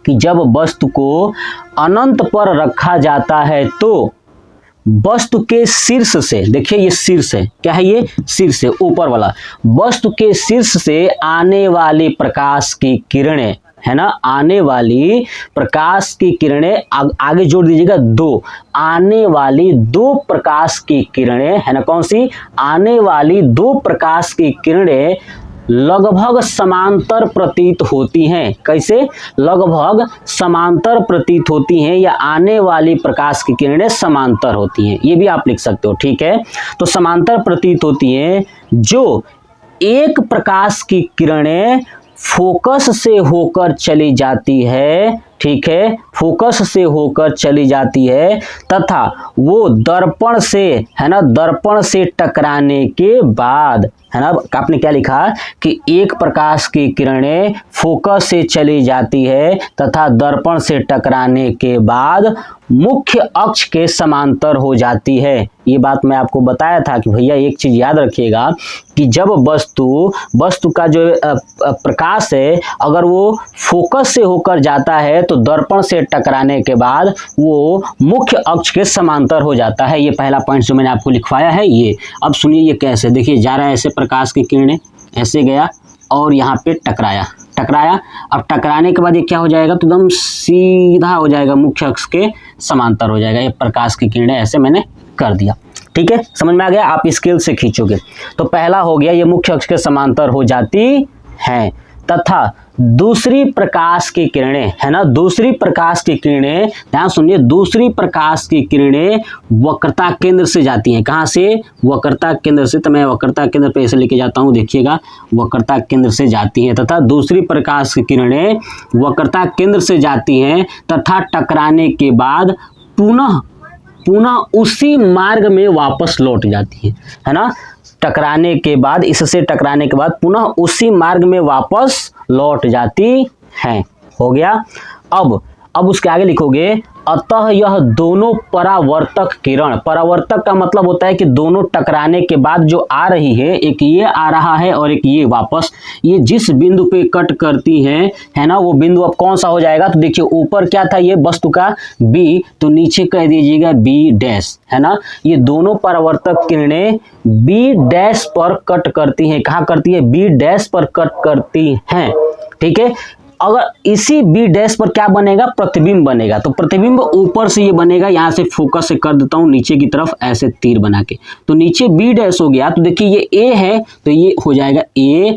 S1: कि जब वस्तु को अनंत पर रखा जाता है तो वस्तु के शीर्ष से, देखिए ये शीर्ष है, क्या है ये? शीर्ष है, ऊपर वाला। वस्तु के शीर्ष से आने वाली प्रकाश की किरणें, है ना, आने वाली प्रकाश की किरणें, आगे जोड़ दीजिएगा 2, आने वाली 2 प्रकाश की किरणें, है ना, कौन सी? आने वाली 2 प्रकाश की किरणें लगभग समांतर प्रतीत होती हैं। कैसे? लगभग समांतर प्रतीत होती हैं, या आने वाली प्रकाश की किरणें समांतर होती हैं, ये भी आप लिख सकते हो, ठीक है। तो समांतर प्रतीत होती हैं, जो एक प्रकाश की किरणें फोकस से होकर चली जाती है, ठीक है, फोकस से होकर चली जाती है, तथा वो दर्पण से, है ना, दर्पण से टकराने के बाद, है ना, आपने क्या लिखा कि एक प्रकाश की किरणें फोकस से चली जाती है तथा दर्पण से टकराने के बाद मुख्य अक्ष के समांतर हो जाती है। ये बात मैं आपको बताया था कि भैया एक चीज याद रखिएगा कि जब वस्तु का जो प्रकाश है, अगर वो फोकस से होकर जाता है तो दर्पण से टकराने के बाद वो मुख्य अक्ष के समांतर हो जाता है। ये पहला पॉइंट जो मैंने आपको लिखवाया है ये। अब सुनिए ये कैसे, देखिए जा रहा है ऐसे प्रकाश की किरणें, ऐसे गया और यहाँ पे टकराया। अब टकराने के बाद ये क्या हो जाएगा, तो एकदम सीधा हो जाएगा, मुख्य अक्ष के समांतर हो जाएगा। ये प्रकाश की किरणें ऐसे मैंने कर दिया, ठीक है, समझ में आ गया। आप स्केल से खींचोगे तो पहला हो गया, ये मुख्य अक्ष के समांतर हो जाती हैं, तथा दूसरी प्रकाश की किरणें, है ना, दूसरी प्रकाश की किरणें, ध्यान सुनिए, दूसरी प्रकाश की किरणें वक्रता केंद्र से जाती हैं। कहाँ से? वक्रता केंद्र से। तो मैं वक्रता केंद्र पे ऐसे लेके जाता हूँ, देखिएगा, वक्रता केंद्र से जाती हैं, तथा दूसरी प्रकाश की किरणें वक्रता केंद्र से जाती हैं तथा टकराने के बाद पुनः उसी मार्ग में वापस लौट जाती है ना। टकराने के बाद, इससे टकराने के बाद पुनः उसी मार्ग में वापस लौट जाती हैं। हो गया। अब उसके आगे लिखोगे, अतः यह दोनों परावर्तक किरण, परावर्तक का मतलब होता है कि दोनों टकराने के बाद जो आ रही है, एक ये आ रहा है और एक ये वापस, ये जिस बिंदु पे कट करती हैं, है ना, वो बिंदु अब कौन सा हो जाएगा, तो देखिए ऊपर क्या था, ये वस्तु का B, तो नीचे कह दीजिएगा B', है ना। ये दोनों परावर्तक किरणें B' पर कट करती हैं। कहाँ करती है? B' पर कट करती हैं, ठीक है। अगर इसी B' पर क्या बनेगा, प्रतिबिंब बनेगा। तो प्रतिबिंब ऊपर से ये बनेगा, यहाँ से फोकस से कर देता हूँ नीचे की तरफ ऐसे तीर बना के, तो नीचे B' हो गया। तो देखिए ये A है तो ये हो जाएगा A'।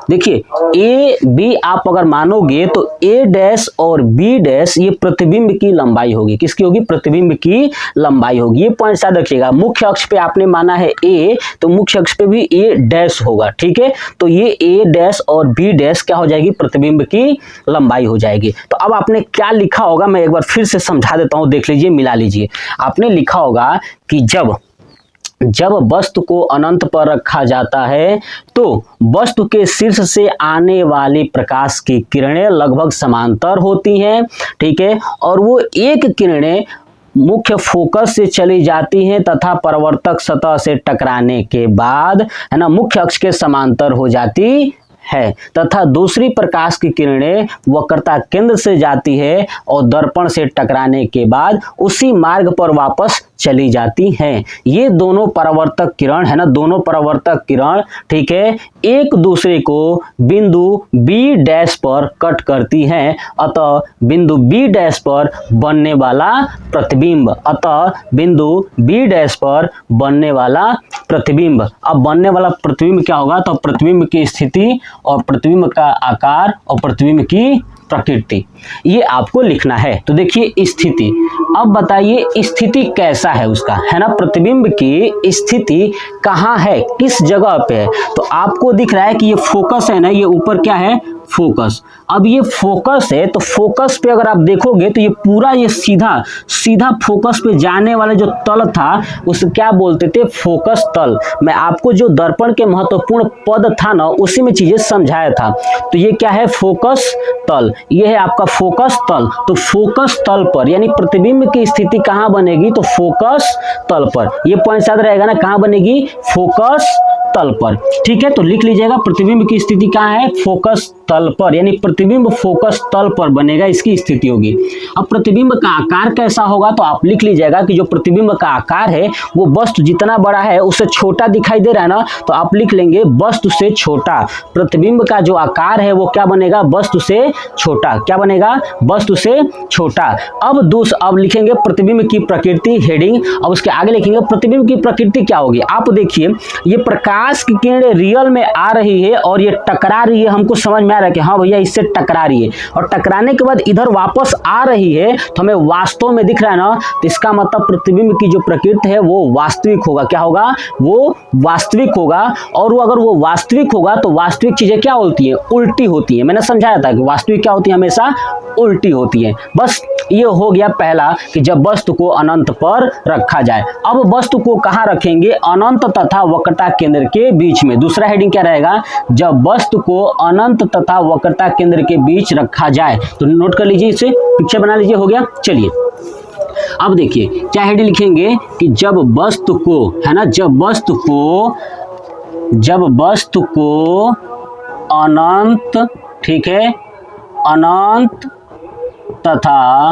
S1: देखिए A B आप अगर मानोगे तो A' और B' ये प्रतिबिंब की लंबाई होगी। किसकी होगी? प्रतिबिंब की लंबाई होगी। ये पॉइंट याद रखिएगा। मुख्य अक्ष पे आपने माना है A, तो मुख्य अक्ष पे भी A' होगा, ठीक है। तो ये A' और B' क्या हो जाएगी? प्रतिबिंब की लंबाई हो जाएगी। तो अब आपने क्या लिखा होगा, मैं एक बार फिर से समझा देता हूं, देख लीजिए, मिला लीजिए। आपने लिखा होगा कि जब वस्तु को अनंत पर रखा जाता है तो वस्तु के शीर्ष से आने वाली प्रकाश की किरणें लगभग समांतर होती हैं, ठीक है, और वो एक किरणें मुख्य फोकस से चली जाती हैं तथा परावर्तक सतह से टकराने के बाद, है ना, मुख्य अक्ष के समांतर हो जाती है, तथा दूसरी प्रकाश की किरणें वक्रता केंद्र से जाती है और दर्पण से टकराने के बाद उसी मार्ग पर वापस चली जाती हैं। ये दोनों परावर्तक किरण, है ना, दोनों परावर्तक किरण, ठीक है, एक दूसरे को बिंदु B' पर कट करती हैं। अतः बिंदु B' पर बनने वाला प्रतिबिंब, अब बनने वाला प्रतिबिंब क्या होगा, तो प्रतिबिंब की स्थिति और प्रतिबिंब का आकार और प्रतिबिंब की प्रकृति, ये आपको लिखना है। तो देखिए स्थिति, अब बताइए स्थिति कैसा है उसका, है ना, प्रतिबिंब की स्थिति कहाँ है, किस जगह पे है। तो आपको दिख रहा है कि ये फोकस है ना, ये ऊपर क्या है, फोकस। अब ये फोकस है, तो फोकस पे अगर आप देखोगे तो ये पूरा ये सीधा फोकस पे जाने वाला जो तल था उसे क्या बोलते थे, फोकस तल। मैं आपको जो दर्पण के महत्वपूर्ण पद था ना उसी में चीजें समझाया था। तो ये क्या है, फोकस तल, ये है आपका फोकस तल। तो फोकस तल पर यानी प्रतिबिंब की स्थिति कहाँ बनेगी, तो फोकस तल पर। ये पॉइंट याद रहेगा ना, कहाँ बनेगी, फोकस तल पर, ठीक है। तो लिख लीजिएगा प्रतिबिंब की स्थिति कहाँ है, फोकस तल पर, यानी प्रतिबिंब फोकस तल पर बनेगा, इसकी स्थिति होगी। अब प्रतिबिंब का आकार कैसा होगा, तो आप लिख लीजिएगा कि जो प्रतिबिंब का आकार है वो वस्तु जितना बड़ा है उससे छोटा दिखाई दे रहा है ना, तो आप लिख लेंगे वस्तु से छोटा। प्रतिबिंब का जो आकार है वो क्या बनेगा, वस्तु से छोटा। क्या बनेगा, वस्तु से छोटा। अब लिखेंगे प्रतिबिंब की प्रकृति, हेडिंग। अब उसके आगे लिखेंगे प्रतिबिंब की प्रकृति क्या होगी। आप देखिए ये प्रकाश की किरणें रियल में आ रही है और ये टकरा रही है, हमको समझ में आ रहा है कि हाँ भैया इससे टकरा रही है, और टकराने के बाद इधर वापस आ रही है, तो हमें वास्तव में दिख रहा है ना, तो इसका मतलब प्रतिबिंब की जो प्रकृति है वो वास्तविक होगा। क्या होगा, वो वास्तविक होगा। और वो अगर वो वास्तविक होगा तो वास्तविक चीजें क्या होती है, उल्टी होती है। मैंने समझाया था कि वास्तविक क्या होती है, हमेशा उल्टी होती है। बस ये हो गया पहला कि जब वस्तु को अनंत पर रखा जाए। अब वस्तु को कहाँ रखेंगे, अनंत तथा वक्रता केंद्र के बीच में। दूसरा हेडिंग क्या रहेगा, जब वस्तु को अनंत तथा वक्रता केंद्र के बीच रखा जाए। तो नोट कर लीजिए, इसे पिक्चर बना लीजिए, हो गया। चलिए अब देखिए क्या हेडिंग लिखेंगे कि जब वस्तु को, है ना, जब वस्तु को अनंत, ठीक है, अनंत तथा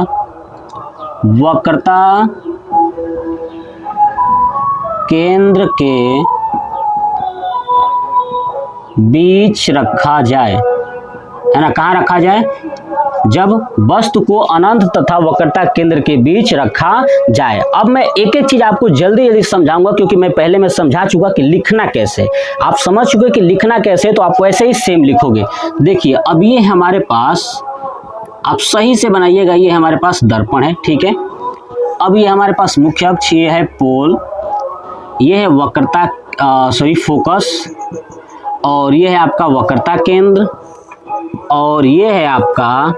S1: वक्रता केंद्र के बीच रखा जाए, है ना, कहाँ रखा जाए, जब वस्तु को अनंत तथा वक्रता केंद्र के बीच रखा जाए। अब मैं एक एक चीज आपको जल्दी जल्दी समझाऊंगा, क्योंकि मैं पहले में समझा चुका कि लिखना कैसे, आप समझ चुके कि लिखना कैसे, तो आप वैसे ही सेम लिखोगे। देखिए अब ये हमारे पास, आप सही से बनाइएगा, ये हमारे पास दर्पण है, ठीक है। अब ये हमारे पास मुख्य अक्ष, ये है पोल, ये है वक्रता फोकस, और ये है आपका वक्रता केंद्र, और ये है आपका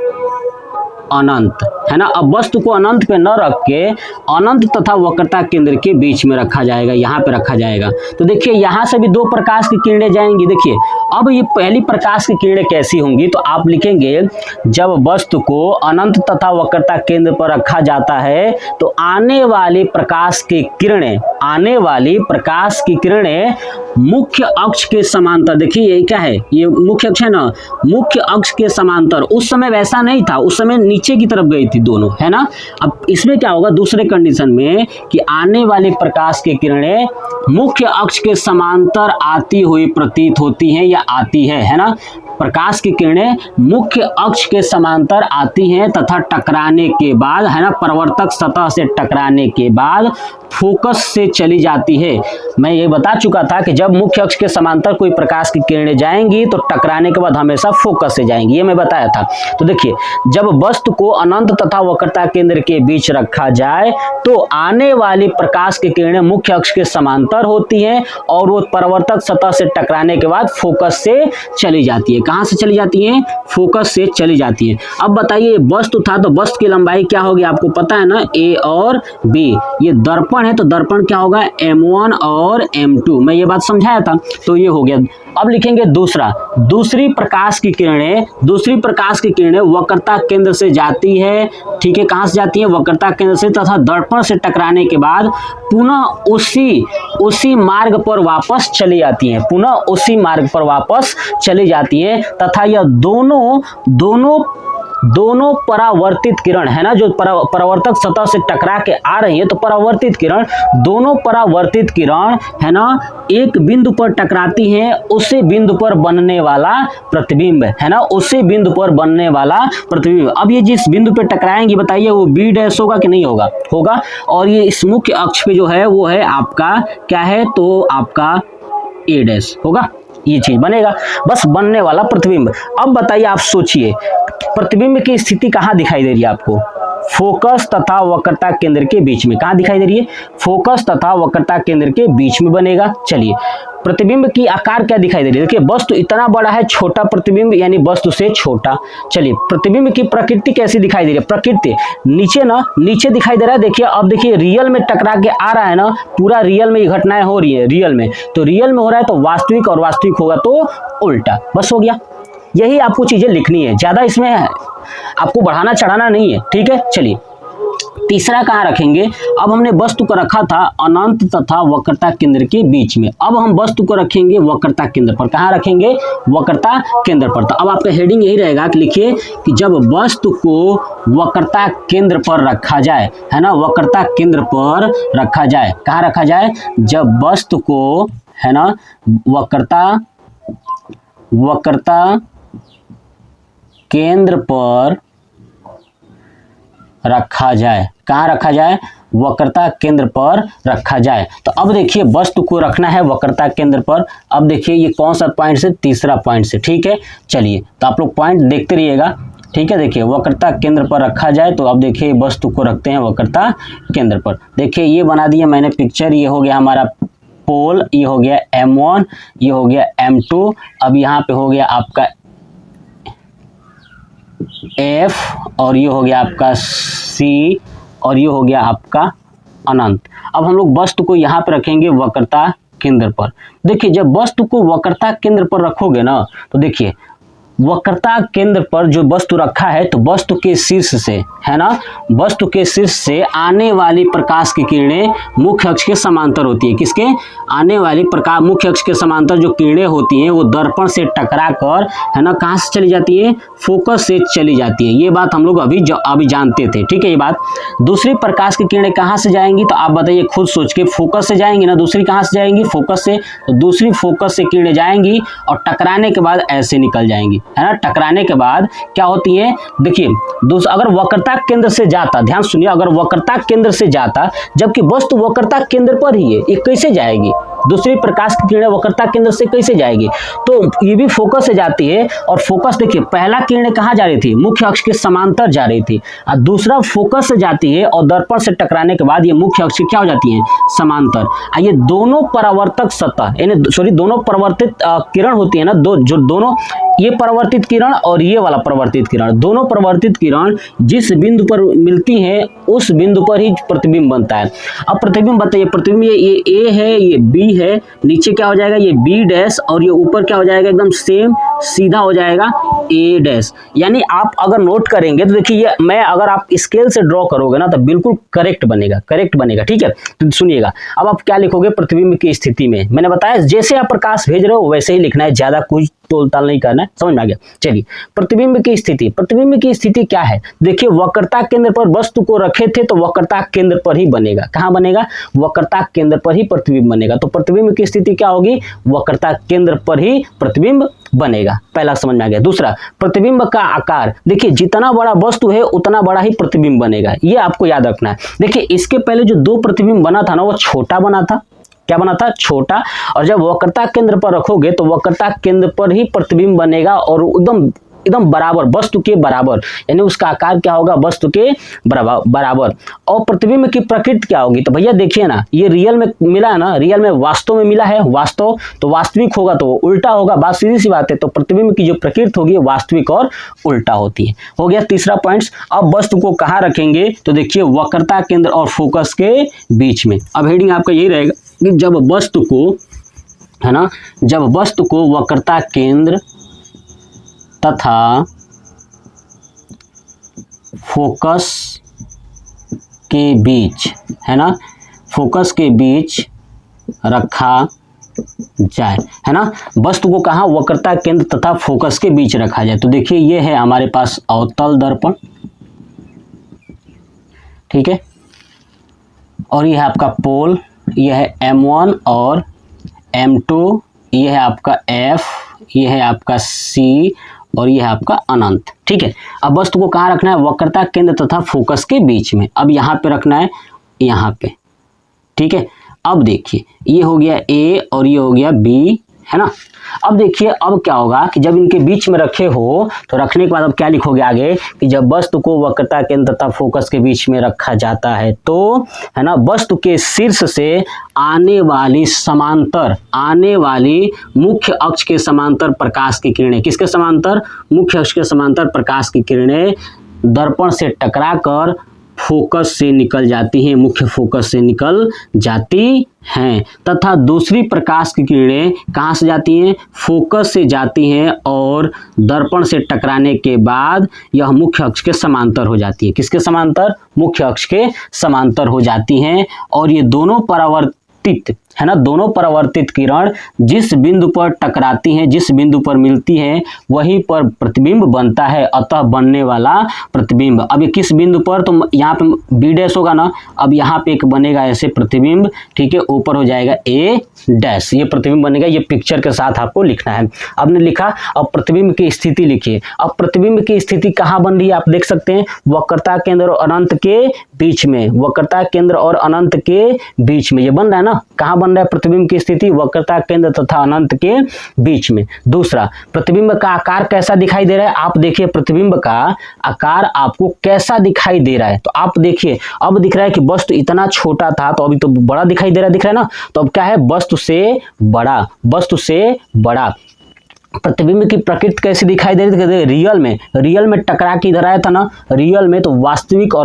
S1: अनंत, है ना। अब वस्तु को अनंत पे न रख के अनंत तथा वक्रता केंद्र के बीच में रखा जाएगा, यहाँ पे रखा जाएगा। तो देखिए यहाँ से भी दो प्रकाश की किरणें जाएंगी। देखिए अब ये पहली प्रकाश की किरणें कैसी होंगी, तो आप लिखेंगे जब वस्तु को अनंत तथा वक्रता केंद्र पर रखा जाता है तो आने वाली प्रकाश की किरणें, आने वाली प्रकाश की किरणें मुख्य अक्ष के समांतर, देखिए ये क्या है, ये मुख्य अक्ष है ना, मुख्य अक्ष के समांतर। उस समय वैसा नहीं था, उस समय नीचे की तरफ गई थी दोनों, है ना। अब इसमें क्या होगा दूसरे कंडीशन में कि आने वाली प्रकाश की किरणें मुख्य अक्ष के समांतर आती हुई प्रतीत होती हैं या आती है ना। प्रकाश की किरणें मुख्य अक्ष के समांतर आती हैं तथा टकराने के बाद, है ना, परावर्तक सतह से टकराने के बाद फोकस से चली जाती है। मैं ये बता चुका था कि जब मुख्य अक्ष के समांतर कोई प्रकाश की किरणें जाएंगी तो टकराने के बाद हमेशा फोकस से जाएंगी, ये मैं बताया था। तो देखिए जब वस्तु को अनंत तथा वक्रता केंद्र के बीच रखा जाए तो आने वाली प्रकाश की किरणें मुख्य अक्ष के समांतर होती हैं और वो परावर्तक सतह से टकराने के बाद फोकस से चली जाती है। कहां से चली जाती है, फोकस से चली जाती है। अब बताइए वस्तु था तो वस्तु की लंबाई क्या होगी, आपको पता है ना, ए और बी। ये दर्पण है तो दर्पण क्या होगा, M1 और M2, मैं ये बात समझाया था। तो ये हो गया। अब लिखेंगे दूसरा, दूसरी प्रकाश की किरणें, दूसरी प्रकाश की किरणें वक्रता केंद्र से जाती है, ठीक है, कहां से जाती है, वक्रता केंद्र से, तथा दर्पण से टकराने के बाद पुनः उसी मार्ग पर वापस चली जाती है, पुनः उसी मार्ग पर वापस चली जाती है तथा यह दोनों परावर्तित किरण, है ना, जो परावर्तक सतह से टकरा के आ रही है, तो परावर्तित किरण, दोनों परावर्तित किरण, है ना, एक बिंदु पर टकराती हैं, उसी बिंदु पर बनने वाला प्रतिबिंब, है ना, उसी बिंदु पर बनने वाला प्रतिबिंब। अब ये जिस बिंदु पर टकराएंगी बताइए वो बी डैश होगा कि नहीं होगा, होगा। और ये इस मुख्य अक्ष पे जो है वो है आपका क्या है, तो आपका ए डैश होगा, ये चीज बनेगा, बस बनने वाला प्रतिबिंब। अब बताइए, आप सोचिए प्रतिबिंब की स्थिति कहां दिखाई दे रही है आपको, फोकस तथा वक्रता केंद्र के बीच में। कहां दिखाई दे रही है, फोकस तथा वक्रता केंद्र के बीच में बनेगा। चलिए प्रतिबिंब की आकार क्या दिखाई दे रही है, देखिए वस्तु इतना बड़ा है, छोटा प्रतिबिंब यानी वस्तु से छोटा। चलिए प्रतिबिंब की प्रकृति कैसी दिखाई दे रही है, प्रकृति नीचे ना, नीचे दिखाई दे रहा है। देखिए अब देखिए रियल में टकरा के आ रहा है ना, पूरा रियल में ये घटनाएं हो रही है, रियल में, तो रियल में हो रहा है तो वास्तविक, और वास्तविक होगा तो उल्टा, बस हो गया। यही आपको चीजें लिखनी है, ज्यादा इसमें आपको बढ़ाना चढ़ाना नहीं है, ठीक है। चलिए तीसरा कहाँ रखेंगे, अब हमने वस्तु को रखा था अनंत तथा वक्रता केंद्र के बीच में, अब हम वस्तु को रखेंगे वक्रता केंद्र पर। कहाँ रखेंगे, वक्रता केंद्र पर। तो अब आपका हेडिंग यही रहेगा कि लिखिए कि जब वस्तु को वक्रता केंद्र पर रखा जाए, है ना, वक्रता केंद्र पर रखा जाए। कहाँ रखा जाए, जब वस्तु को, है ना, वक्रता केंद्र पर रखा जाए। कहाँ रखा जाए, वक्रता केंद्र पर रखा जाए। तो अब देखिए वस्तु को रखना है वक्रता केंद्र पर। अब देखिए ये कौन सा पॉइंट से, तीसरा पॉइंट से, ठीक है। चलिए तो आप लोग पॉइंट देखते रहिएगा, ठीक है। देखिए वक्रता केंद्र पर रखा जाए, तो अब देखिए वस्तु को रखते हैं वक्रता केंद्र पर। देखिए ये बना दिया मैंने पिक्चर, ये हो गया हमारा पोल, ये हो गया M1, ये हो गया M2। अब यहाँ पे हो गया आपका F, और ये हो गया आपका C, और ये हो गया आपका अनंत। अब हम लोग वस्तु को यहाँ पे रखेंगे वक्रता केंद्र पर। देखिए जब वस्तु को वक्रता केंद्र पर रखोगे ना, तो देखिए वक्रता केंद्र पर जो वस्तु रखा है तो वस्तु के शीर्ष से, है ना, वस्तु के शीर्ष से आने वाली प्रकाश की किरणें मुख्य अक्ष के समांतर होती है। किसके? आने वाली प्रकाश मुख्य अक्ष के समांतर जो किरणें होती हैं वो दर्पण से टकरा कर, है ना, कहाँ से चली जाती है? फोकस से चली जाती है। ये बात हम लोग अभी जानते थे, ठीक है। ये बात दूसरी प्रकाश की किरणें कहाँ से जाएंगी, तो आप बताइए खुद सोच के। फोकस से जाएंगी ना, दूसरी कहाँ से जाएंगी? फोकस से। तो दूसरी फोकस से किरणें जाएंगी और टकराने के बाद ऐसे निकल जाएंगी, है ना। टकराने के बाद क्या होती है? देखिए, अगर वक्रता केंद्र से जाता, ध्यान सुनिए, अगर वक्रता केंद्र से जाता, जबकि वस्तु वक्रता केंद्र पर ही है, ये कैसे जाएगी? दूसरी प्रकाश की किरणें वक्रता केंद्र से कैसे जाएगी? तो ये भी फोकस से जाती है। और फोकस देखिए, पहला किरणें कहाँ जा रही थी? मुख्य अक्ष के समांतर जा रही थी, और दूसरा फोकस से जाती है और दर्पण से टकराने के बाद ये मुख्य अक्ष क्या हो जाती है? समांतर। ये दोनों परावर्तक सतह, यानी दोनों परावर्तित किरण होती है ना, जो दोनों, ये परावर्तित किरण और ये वाला परावर्तित किरण, दोनों परावर्तित किरण जिस बिंदु पर मिलती हैं उस बिंदु पर ही प्रतिबिंब बनता है। अब प्रतिबिंब बताइए, प्रतिबिंब ये ए है, ये बी है, नीचे क्या हो जाएगा? ये बी डैश, और ये ऊपर क्या हो जाएगा? एकदम सेम सीधा हो जाएगा ए डैश। यानी आप अगर नोट करेंगे तो देखिए, ये मैं अगर आप स्केल से ड्रॉ करोगे ना तो बिल्कुल करेक्ट बनेगा, ठीक है। तो सुनिएगा, अब आप क्या लिखोगे? प्रतिबिंब की स्थिति में मैंने बताया जैसे आप प्रकाश भेज रहे हो वैसे ही लिखना है, ज्यादा कुछ तोल ताल नहीं करना है, समझ में आ गया। चलिए, प्रतिबिंब की स्थिति। प्रतिबिंब की स्थिति क्या है? देखिए, वक्रता केंद्र पर वस्तु को रखे थे तो वक्रता केंद्र पर ही बनेगा। कहाँ बनेगा? वक्रता केंद्र पर ही प्रतिबिंब बनेगा। तो प्रतिबिंब की स्थिति क्या होगी? वक्रता केंद्र पर ही प्रतिबिंब बनेगा। पहला समझ में आ गया। दूसरा, प्रतिबिंब का आकार। देखिए, जितना बड़ा वस्तु है उतना बड़ा ही प्रतिबिंब बनेगा, ये आपको याद रखना है। देखिए, इसके पहले जो दो प्रतिबिंब बना था ना, वो छोटा बना था। क्या बना था? छोटा। और जब वक्रता केंद्र पर रखोगे तो वक्रता केंद्र पर ही प्रतिबिंब बनेगा और एकदम बराबर, वस्तु के बराबर, यानी उसका आकार क्या होगा? वस्तु के बराबर। और प्रतिबिंब की प्रकृति क्या होगी? तो भैया देखिए ना, ये रियल में मिला है ना, रियल में वास्तव में मिला है, वास्तव तो वास्तविक होगा तो उल्टा होगा, बात सीधी सी बात है। तो प्रतिबिंब की जो प्रकृति होगी वास्तविक और उल्टा होती है। हो गया तीसरा पॉइंट। अब वस्तु को कहाँ रखेंगे? तो देखिए, वक्रता केंद्र और फोकस के बीच में। अब हेडिंग आपका यही रहेगा कि जब वस्तु को, है ना, जब वस्तु को वक्रता केंद्र तथा फोकस के बीच, है ना, फोकस के बीच रखा जाए, है ना, वस्तु को कहाँ? वक्रता केंद्र तथा फोकस के बीच रखा जाए। तो देखिए, ये है हमारे पास अवतल दर्पण, ठीक है, और ये है आपका पोल, ये है M1 और M2, ये है आपका F, ये है आपका C और ये है आपका अनंत, ठीक है। अब वस्तु को कहाँ रखना है? वक्रता केंद्र तथा फोकस के बीच में। अब यहाँ पे रखना है, यहाँ पे, ठीक है। अब देखिए, ये हो गया A और ये हो गया B, है ना। अब देखिए, अब क्या होगा कि जब इनके बीच में रखे हो तो रखने के बाद अब क्या लिखोगे आगे कि जब वस्तु को वक्रता केंद्र तथा फोकस के बीच में रखा जाता है तो, है ना, वस्तु के शीर्ष से आने वाली मुख्य अक्ष के समांतर प्रकाश की किरणें, किसके समांतर? मुख्य अक्ष के समांतर प्रकाश की किरणें दर्पण से टकरा कर फोकस से निकल जाती हैं, मुख्य फोकस से निकल जाती हैं, तथा दूसरी प्रकाश की किरणें कहाँ से जाती हैं? फोकस से जाती हैं और दर्पण से टकराने के बाद यह मुख्य अक्ष के समांतर हो जाती है। किसके समांतर? मुख्य अक्ष के समांतर हो जाती हैं। और ये दोनों परावर्तित, है ना, दोनों परावर्तित किरण जिस बिंदु पर टकराती हैं, जिस बिंदु पर मिलती हैं, वहीं पर प्रतिबिंब बनता है, अतः बनने वाला प्रतिबिंब। अब ये किस बिंदु पर? तो यहाँ पे बी डैश होगा ना, अब यहाँ पे एक बनेगा ऐसे प्रतिबिंब, ठीक है, ऊपर हो जाएगा ए डैश, ये प्रतिबिंब बनेगा। ये पिक्चर के साथ आपको लिखना है। अब ने लिखा, अब प्रतिबिंब की स्थिति लिखिए। अब प्रतिबिंब की स्थिति कहाँ बन रही है? आप देख सकते हैं, वक्रता केंद्र और अनंत के बीच में, वक्रता केंद्र और अनंत के बीच में ये बन रहा है ना। कहाँ बन रहा है प्रतिबिंब की स्थिति? वक्रता केंद्र तथा अनंत के बीच में। दूसरा, प्रतिबिंब का आकार कैसा दिखाई दे रहा है? आप देखिए, प्रतिबिंब का आकार आपको कैसा दिखाई दे रहा है? तो आप देखिए, अब दिख रहा है कि वस्तु इतना छोटा था तो अभी तो बड़ा दिखाई दे रहा है, दिख रहा है ना। तो अब क्या है? वस्तु से बड़ा, वस्तु से बड़ा। प्रतिबिंब की प्रकृति कैसी दिखाई दे रही थी? रियल में टकरा के इधर आया था ना रियल में, तो वास्तविक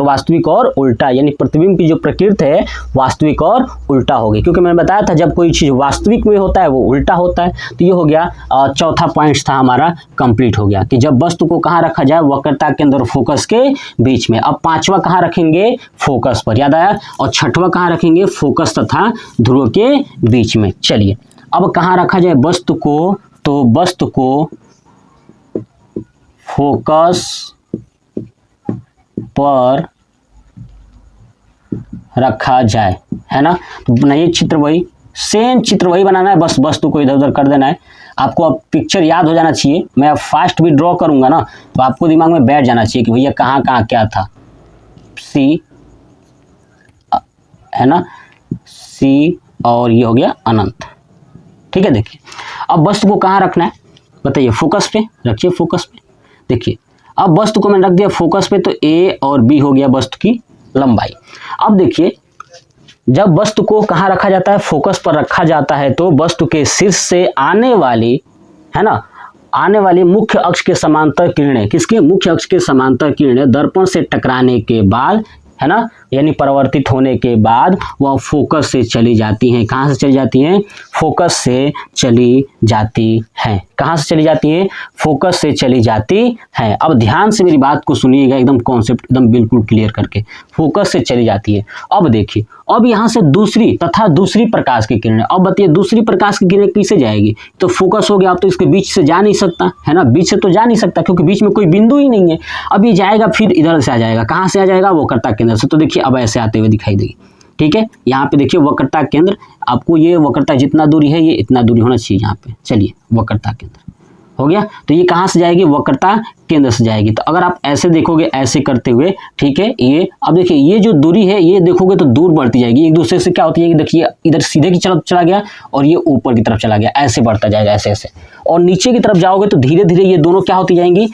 S1: और उल्टा, यानी प्रतिबिंब की जो प्रकृति है वास्तविक और उल्टा होगी, क्योंकि मैंने बताया था जब कोई चीज़ वास्तविक में होता है वो उल्टा होता है। तो ये हो गया चौथा पॉइंट था हमारा, कंप्लीट हो गया कि जब वस्तु को कहाँ रखा जाए, वक्रता केंद्र और फोकस के बीच में। अब पांचवा कहाँ रखेंगे? फोकस पर, याद आया। और छठवां कहाँ रखेंगे? फोकस तथा ध्रुव के बीच में। चलिए अब कहाँ रखा जाए वस्तु को? तो वस्तु को फोकस पर रखा जाए, है ना। तो बनाइए चित्र, वही सेम चित्र वही बनाना है, बस वस्तु को इधर उधर कर देना है। आपको अब पिक्चर याद हो जाना चाहिए, मैं अब फास्ट भी ड्रॉ करूंगा ना तो आपको दिमाग में बैठ जाना चाहिए कि भैया कहाँ कहाँ क्या था। सी, है ना, सी, और ये हो गया अनंत। ठीक है, देखिए अब वस्तु को कहाँ रखना है बताइए? फोकस पे रखिए, फोकस पे। देखिए अब वस्तु को मैंने रख दिया फोकस पे, तो ए और बी हो गया वस्तु की लंबाई। अब देखिए जब वस्तु को कहाँ रखा जाता है? फोकस पर रखा जाता है, तो वस्तु के शीर्ष से आने वाली, है ना, आने वाली मुख्य अक्ष के समांतर किरणें, किसके? मुख्य अक्ष के समांतर किरणें दर्पण से टकराने के बाद, है ना, यानी परावर्तित होने के बाद वह फोकस से चली जाती हैं। कहाँ से चली जाती हैं? फोकस से चली जाती हैं। कहाँ से चली जाती हैं? फोकस से चली जाती हैं। अब ध्यान से मेरी बात को सुनिएगा, एकदम कॉन्सेप्ट एकदम बिल्कुल क्लियर करके। फोकस से चली जाती है। अब देखिए अब यहाँ से दूसरी प्रकाश की किरणें, अब बताइए दूसरी प्रकाश की किरणें किससे जाएगी? तो फोकस हो गया, अब तो इसके बीच से जा नहीं सकता, है ना, बीच से तो जा नहीं सकता क्योंकि बीच में कोई बिंदु ही नहीं है। अब ये जाएगा फिर इधर से आ जाएगा, कहाँ से आ जाएगा? वक्रता केंद्र से। तो देखिए अब ऐसे आते हुए दिखाई देगी। ठीक है, यहाँ पे देखिए वक्रता केंद्र, आपको ये वक्रता जितना दूरी है ये इतना दूरी होना चाहिए यहाँ पे। चलिए वक्रता केंद्र हो गया, तो ये कहाँ से जाएगी? वक्रता केंद्र से जाएगी। तो अगर आप ऐसे देखोगे, ऐसे करते हुए, ठीक है, ये अब देखिए ये जो दूरी है ये देखोगे तो दूर बढ़ती जाएगी एक दूसरे से। क्या होती है कि देखिए इधर सीधे की तरफ चला गया और ये ऊपर की तरफ चला गया, ऐसे बढ़ता जाएगा ऐसे ऐसे। और नीचे की तरफ जाओगे तो धीरे धीरे ये दोनों क्या होती जाएंगी?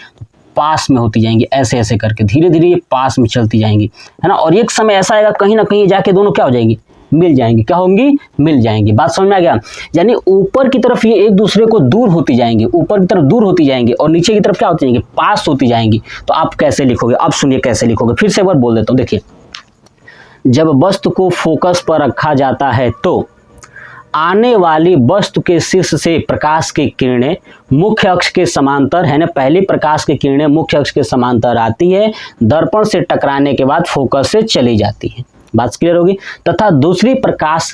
S1: पास में होती जाएंगी, ऐसे ऐसे करके धीरे धीरे ये पास में चलती जाएंगी, है ना। और एक समय ऐसा आएगा कहीं ना कहीं जाके दोनों क्या हो जाएंगी? मिल जाएंगी। क्या होंगी? मिल जाएंगी। बात समझ में आ गया? यानी ऊपर की तरफ ये एक दूसरे को दूर होती जाएंगी, ऊपर की तरफ दूर होती जाएंगी और नीचे की तरफ क्या होती जाएंगी? पास होती जाएंगी। तो आप कैसे लिखोगे? अब सुनिए कैसे लिखोगे, फिर से एक बार बोल देता हूँ। देखिए जब वस्तु को फोकस पर रखा जाता है तो आने वाली वस्तु के शीर्ष से प्रकाश की किरणें मुख्य अक्ष के समांतर, है ना, पहली प्रकाश की किरणें मुख्य अक्ष के समांतर आती है, दर्पण से टकराने के बाद फोकस से चली जाती है। बात क्लियर होगी। तथा दूसरी प्रकाश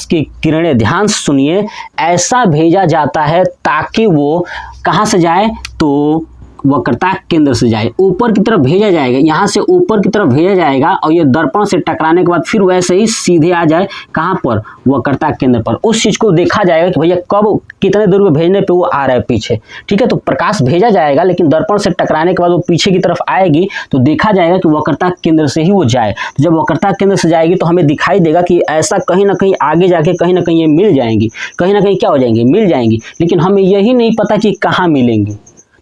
S1: की किरणें ध्यान से सुनिए, ऐसा भेजा जाता है ताकि वो कहाँ से जाए? तो वक्रता केंद्र से जाए, ऊपर की तरफ भेजा जाएगा, यहाँ से ऊपर की तरफ भेजा जाएगा और ये दर्पण से टकराने के बाद फिर वैसे ही सीधे आ जाए कहाँ पर? वक्रता केंद्र पर। उस चीज को देखा जाएगा कि भैया कब कितने दूर पे भेजने पे वो आ रहा है पीछे। ठीक है, तो प्रकाश भेजा जाएगा लेकिन दर्पण से टकराने के बाद वो पीछे की तरफ आएगी तो देखा जाएगा कि वक्रता केंद्र से ही वो जाए। तो जब वक्रता केंद्र से जाएगी तो हमें दिखाई देगा कि ऐसा कहीं ना कहीं आगे जाके कहीं ना कहीं ये मिल जाएंगी, कहीं ना कहीं क्या हो जाएंगी? मिल जाएंगी। लेकिन हमें यही नहीं पता कि कहाँ मिलेंगी,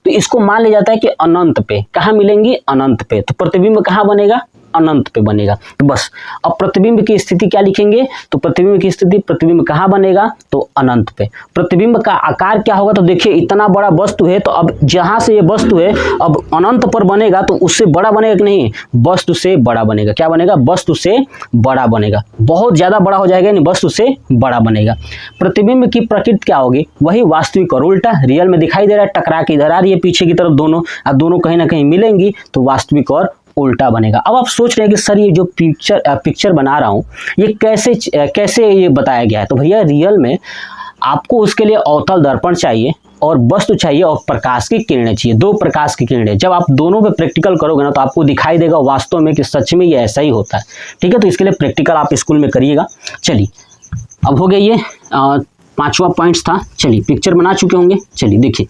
S1: तो इसको मान लिया जाता है कि अनंत पे। कहाँ मिलेंगी? अनंत पे। तो प्रतिबिंब कहाँ बनेगा? अनंत पे बनेगा। तो बस अब प्रतिबिंब की स्थिति क्या लिखेंगे? तो प्रतिबिंब की स्थिति, प्रतिबिंब कहाँ बनेगा? तो अनंत पे। प्रतिबिंब का आकार क्या होगा? तो देखिए इतना बड़ा वस्तु है, तो अब जहां से ये वस्तु है अब अनंत पर बनेगा तो उससे बड़ा बनेगा कि नहीं? वस्तु से बड़ा बनेगा। क्या बनेगा? वस्तु से बड़ा बनेगा। बहुत ज्यादा बड़ा हो जाएगा, यानी वस्तु से बड़ा बनेगा। प्रतिबिंब की प्रकृति क्या होगी? वही वास्तविक और उल्टा। रियल में दिखाई दे रहा है, टकरा के इधर आ रही है पीछे की तरफ दोनों, अब दोनों कहीं ना कहीं मिलेंगी तो वास्तविक और उल्टा बनेगा। अब आप सोच रहे हैं कि सर ये जो पिक्चर बना रहा हूँ ये कैसे ये बताया गया है? तो भैया रियल में आपको उसके लिए अवतल दर्पण चाहिए और वस्तु चाहिए और प्रकाश की किरणें चाहिए, दो प्रकाश की किरणें। जब आप दोनों पे प्रैक्टिकल करोगे ना तो आपको दिखाई देगा वास्तव में कि सच में ये ऐसा ही होता है। ठीक है, तो इसके लिए प्रैक्टिकल आप स्कूल में करिएगा। चलिए अब हो गया, ये पांचवा पॉइंट था। चलिए पिक्चर बना चुके होंगे। चलिए देखिए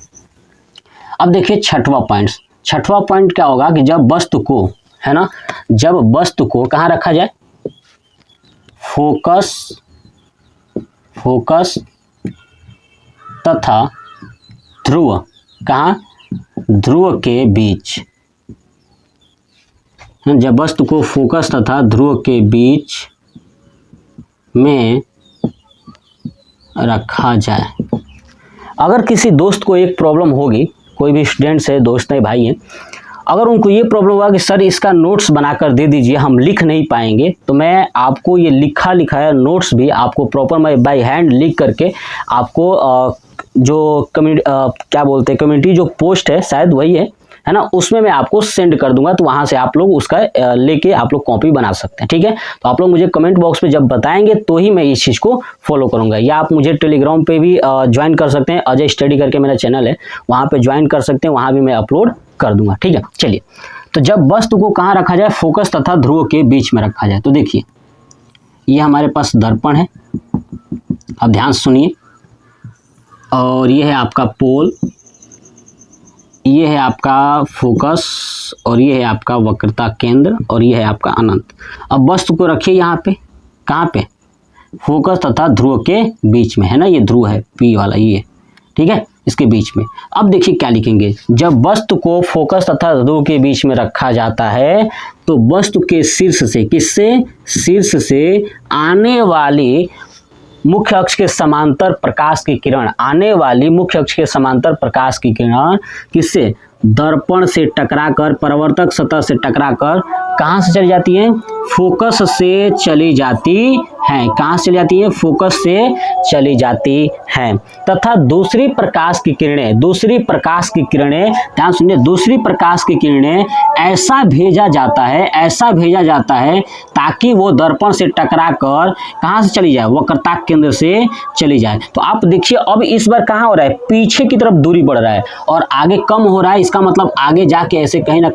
S1: अब देखिए छठवां पॉइंट क्या होगा कि जब वस्तु को, है ना, जब वस्तु को कहाँ रखा जाए? फोकस तथा ध्रुव, कहाँ? ध्रुव के बीच। जब वस्तु को फोकस तथा ध्रुव के बीच में रखा जाए। अगर किसी दोस्त को एक प्रॉब्लम होगी, कोई भी स्टूडेंट्स है, दोस्त है, भाई है, अगर उनको ये प्रॉब्लम हुआ कि सर इसका नोट्स बनाकर दे दीजिए, हम लिख नहीं पाएंगे, तो मैं आपको ये लिखा लिखाया नोट्स भी आपको प्रॉपर मैं बाय हैंड लिख करके आपको जो क्या बोलते हैं कम्युनिटी जो पोस्ट है शायद वही है ना, उसमें मैं आपको सेंड कर दूंगा, तो वहां से आप लोग उसका लेके आप लोग कॉपी बना सकते हैं। ठीक है, तो आप लोग मुझे कमेंट बॉक्स में जब बताएंगे तो ही मैं इस चीज़ को फॉलो करूंगा। या आप मुझे टेलीग्राम पे भी ज्वाइन कर सकते हैं, अजय स्टडी करके मेरा चैनल है, वहां पे ज्वाइन कर सकते हैं, वहां भी मैं अपलोड कर दूंगा। ठीक है, चलिए, तो जब वस्तु को कहाँ रखा जाए, फोकस तथा ध्रुव के बीच में रखा जाए, तो देखिए ये हमारे पास दर्पण है, अब ध्यान सुनिए, और ये है आपका पोल, ये है आपका फोकस, और ये है आपका वक्रता केंद्र, और ये है आपका अनंत। अब वस्तु को रखिए यहाँ पे, कहाँ पे, फोकस तथा ध्रुव के बीच में, है ना, ये ध्रुव है पी वाला, ये ठीक है, इसके बीच में। अब देखिए क्या लिखेंगे, जब वस्तु को फोकस तथा ध्रुव के बीच में रखा जाता है तो वस्तु के शीर्ष से, किससे, शीर्ष से आने वाली मुख्य अक्ष के समांतर प्रकाश की किरण, आने वाली मुख्य अक्ष के समांतर प्रकाश की किरण किससे, दर्पण से टकराकर, परावर्तक सतह से टकराकर कहाँ से चली जाती है, फोकस से चली जाती है। कहाँ से चली जाती है, फोकस से चली जाती है, तथा दूसरी प्रकाश की किरणें, दूसरी प्रकाश की किरणें, ध्यान सुनिए, दूसरी प्रकाश की किरणें ऐसा भेजा जाता है, ऐसा भेजा जाता है ताकि वो दर्पण से टकराकर कहाँ से चली जाए, वक्रता केंद्र से चली जाए। तो आप देखिए अब इस बार कहाँ हो रहा है, पीछे की तरफ दूरी बढ़ रहा है और आगे कम हो रहा है, इसका मतलब आगे जाके ऐसे कहीं ना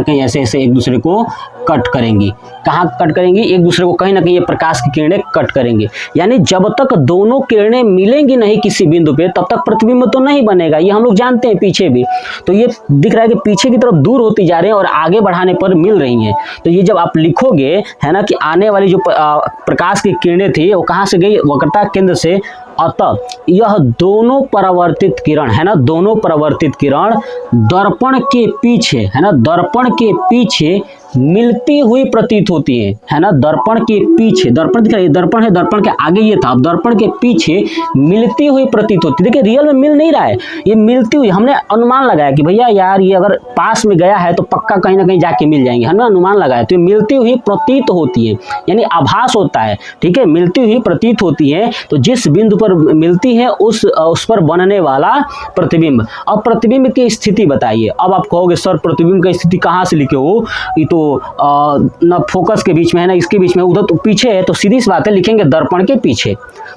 S1: कहीं ऐसे ऐसे एक दूसरे को कट करेंगी। कहाँ कट करेंगी, एक दूसरे को कहीं ना कहीं ये प्रकाश की किरणें कट करेंगे। यानी जब तक दोनों किरणें मिलेंगी नहीं किसी बिंदु पे, तब तक प्रतिबिंब तो नहीं बनेगा, ये हम लोग जानते हैं पीछे भी। तो ये दिख रहा है कि पीछे की तरफ दूर होती जा रहे हैं और आगे बढ़ाने पर मिल रही हैं। तो ये जब आप लिखोगे, है ना, कि आने वाली जो प्रकाश की किरणें थी वो कहाँ से गई, वक्रता केंद्र से, अतः यह दोनों परावर्तित किरण, है ना, दोनों परावर्तित किरण दर्पण के पीछे, है ना, दर्पण के पीछे मिलती हुई प्रतीत होती है ना, दर्पण के पीछे, दर्पण दिख रहा है, दर्पण है, दर्पण के आगे ये था, अब दर्पण के पीछे मिलती हुई प्रतीत होती है। देखिए रियल में मिल नहीं रहा है, ये मिलती हुई, हमने अनुमान लगाया कि भैया यार ये अगर पास में गया है तो पक्का कहीं ना कहीं जाके मिल जाएंगे, है ना, अनुमान लगाया, तो ये मिलती हुई प्रतीत होती है, यानी आभास होता है। ठीक है, मिलती हुई प्रतीत होती है, तो जिस बिंदु पर मिलती है उस पर बनने वाला प्रतिबिंब। अब प्रतिबिंब की स्थिति बताइए। अब आप कहोगे सर प्रतिबिंब की स्थिति कहाँ से लिखे हो, ये तो न फोकस के बीच में है ना इसके बीच में, उधर तो पीछे है, तो सीधी सी बात है लिखेंगे दर्पण के पीछे।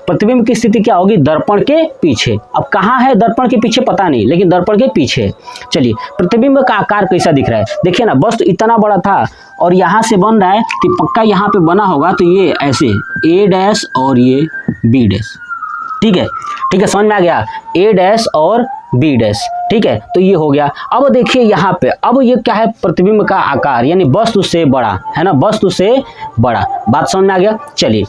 S1: प्रतिबिंब की स्थिति क्या होगी, दर्पण के पीछे। अब कहाँ है दर्पण के पीछे पता नहीं, लेकिन दर्पण के पीछे। चलिए प्रतिबिंब का आकार कैसा दिख रहा है, देखिए ना, वस्तु इतना बड़ा था और यहाँ से बन रहा है कि पक्का यहाँ पे बना होगा, तो ये ऐसे ए डैश और ये बी डैश। ठीक है, ठीक है, समझ में आ गया, ए डैश और बी डैश। ठीक है, तो ये हो गया। अब देखिए यहाँ पे, अब ये क्या है, प्रतिबिंब का आकार, यानी वस्तु से बड़ा, है ना, वस्तु से बड़ा। बात समझ में आ गया। चलिए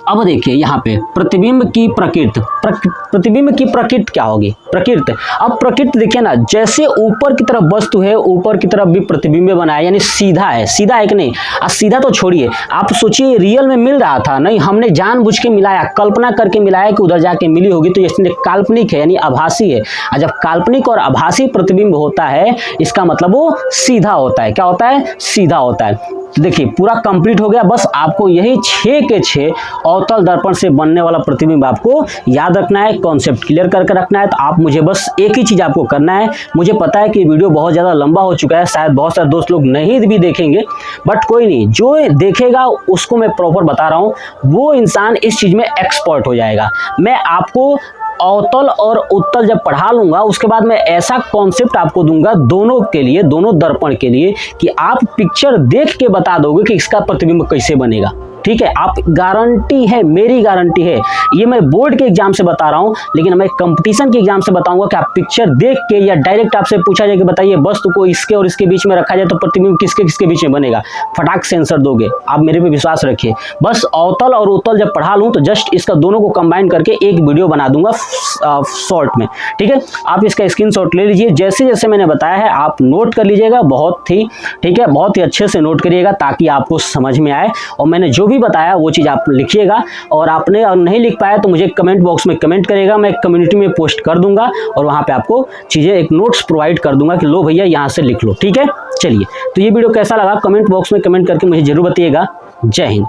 S1: अब देखिए यहाँ पे प्रतिबिंब की प्रकृति, प्रतिबिंब की प्रकृति क्या होगी, प्रकृति। अब प्रकृति देखिए ना, जैसे ऊपर की तरफ वस्तु है, ऊपर की तरफ भी प्रतिबिंब बनाया, यानी सीधा है, सीधा है कि नहीं, सीधा तो छोड़िए, आप सोचिए रियल में मिल रहा था नहीं, हमने जानबूझ के मिलाया, कल्पना करके मिलाया कि उधर जाके मिली होगी, तो ये काल्पनिक है, यानी आभासी है। और जब काल्पनिक और आभासी प्रतिबिंब होता है, इसका मतलब वो सीधा होता है। क्या होता है, सीधा होता है। तो देखिए पूरा कंप्लीट हो गया। बस आपको यही 6 के 6 अवतल दर्पण से बनने वाला प्रतिबिंब आपको याद रखना है, कॉन्सेप्ट क्लियर करके रखना है। तो आप मुझे बस एक ही चीज़ आपको करना है। मुझे पता है कि वीडियो बहुत ज़्यादा लंबा हो चुका है, शायद बहुत सारे दोस्त लोग नहीं भी देखेंगे, बट कोई नहीं, जो देखेगा उसको मैं प्रॉपर बता रहा हूँ, वो इंसान इस चीज़ में एक्सपर्ट हो जाएगा। मैं आपको अवतल और उत्तल जब पढ़ा लूंगा, उसके बाद मैं ऐसा कॉन्सेप्ट आपको दूंगा दोनों के लिए, दोनों दर्पण के लिए, कि आप पिक्चर देख के बता दोगे कि इसका प्रतिबिंब कैसे बनेगा। ठीक है, आप गारंटी है, मेरी गारंटी है, ये मैं बोर्ड के एग्जाम से बता रहा हूँ, लेकिन मैं कंपटीशन के एग्जाम से बताऊंगा कि आप पिक्चर देख के, या डायरेक्ट आपसे पूछा जाए कि बताइए वस्तु को इसके और इसके बीच में रखा जाए तो प्रतिबिंब किसके किसके बीच में बनेगा, फटाक से आंसर दोगे। आप मेरे पे विश्वास रखिए। बस अवतल और उत्तल जब पढ़ा लूँ तो जस्ट इसका दोनों को कंबाइन करके एक वीडियो बना दूंगा शॉर्ट में। ठीक है, आप इसका स्क्रीनशॉट ले लीजिए, जैसे जैसे मैंने बताया है आप नोट कर लीजिएगा, बहुत ही, ठीक है, बहुत ही अच्छे से नोट करिएगा ताकि आपको समझ में आए। और मैंने जो भी बताया वो चीज़ आप लिखिएगा, और आपने और नहीं लिख पाया तो मुझे कमेंट बॉक्स में कमेंट करेगा, मैं कम्युनिटी में पोस्ट कर दूंगा और वहाँ पे आपको चीज़ें एक नोट्स प्रोवाइड कर दूंगा कि लो भैया यहाँ से लिख लो, ठीक है। चलिए, तो ये वीडियो कैसा लगा कमेंट बॉक्स में कमेंट करके मुझे जरूर बताइएगा। जय हिंद।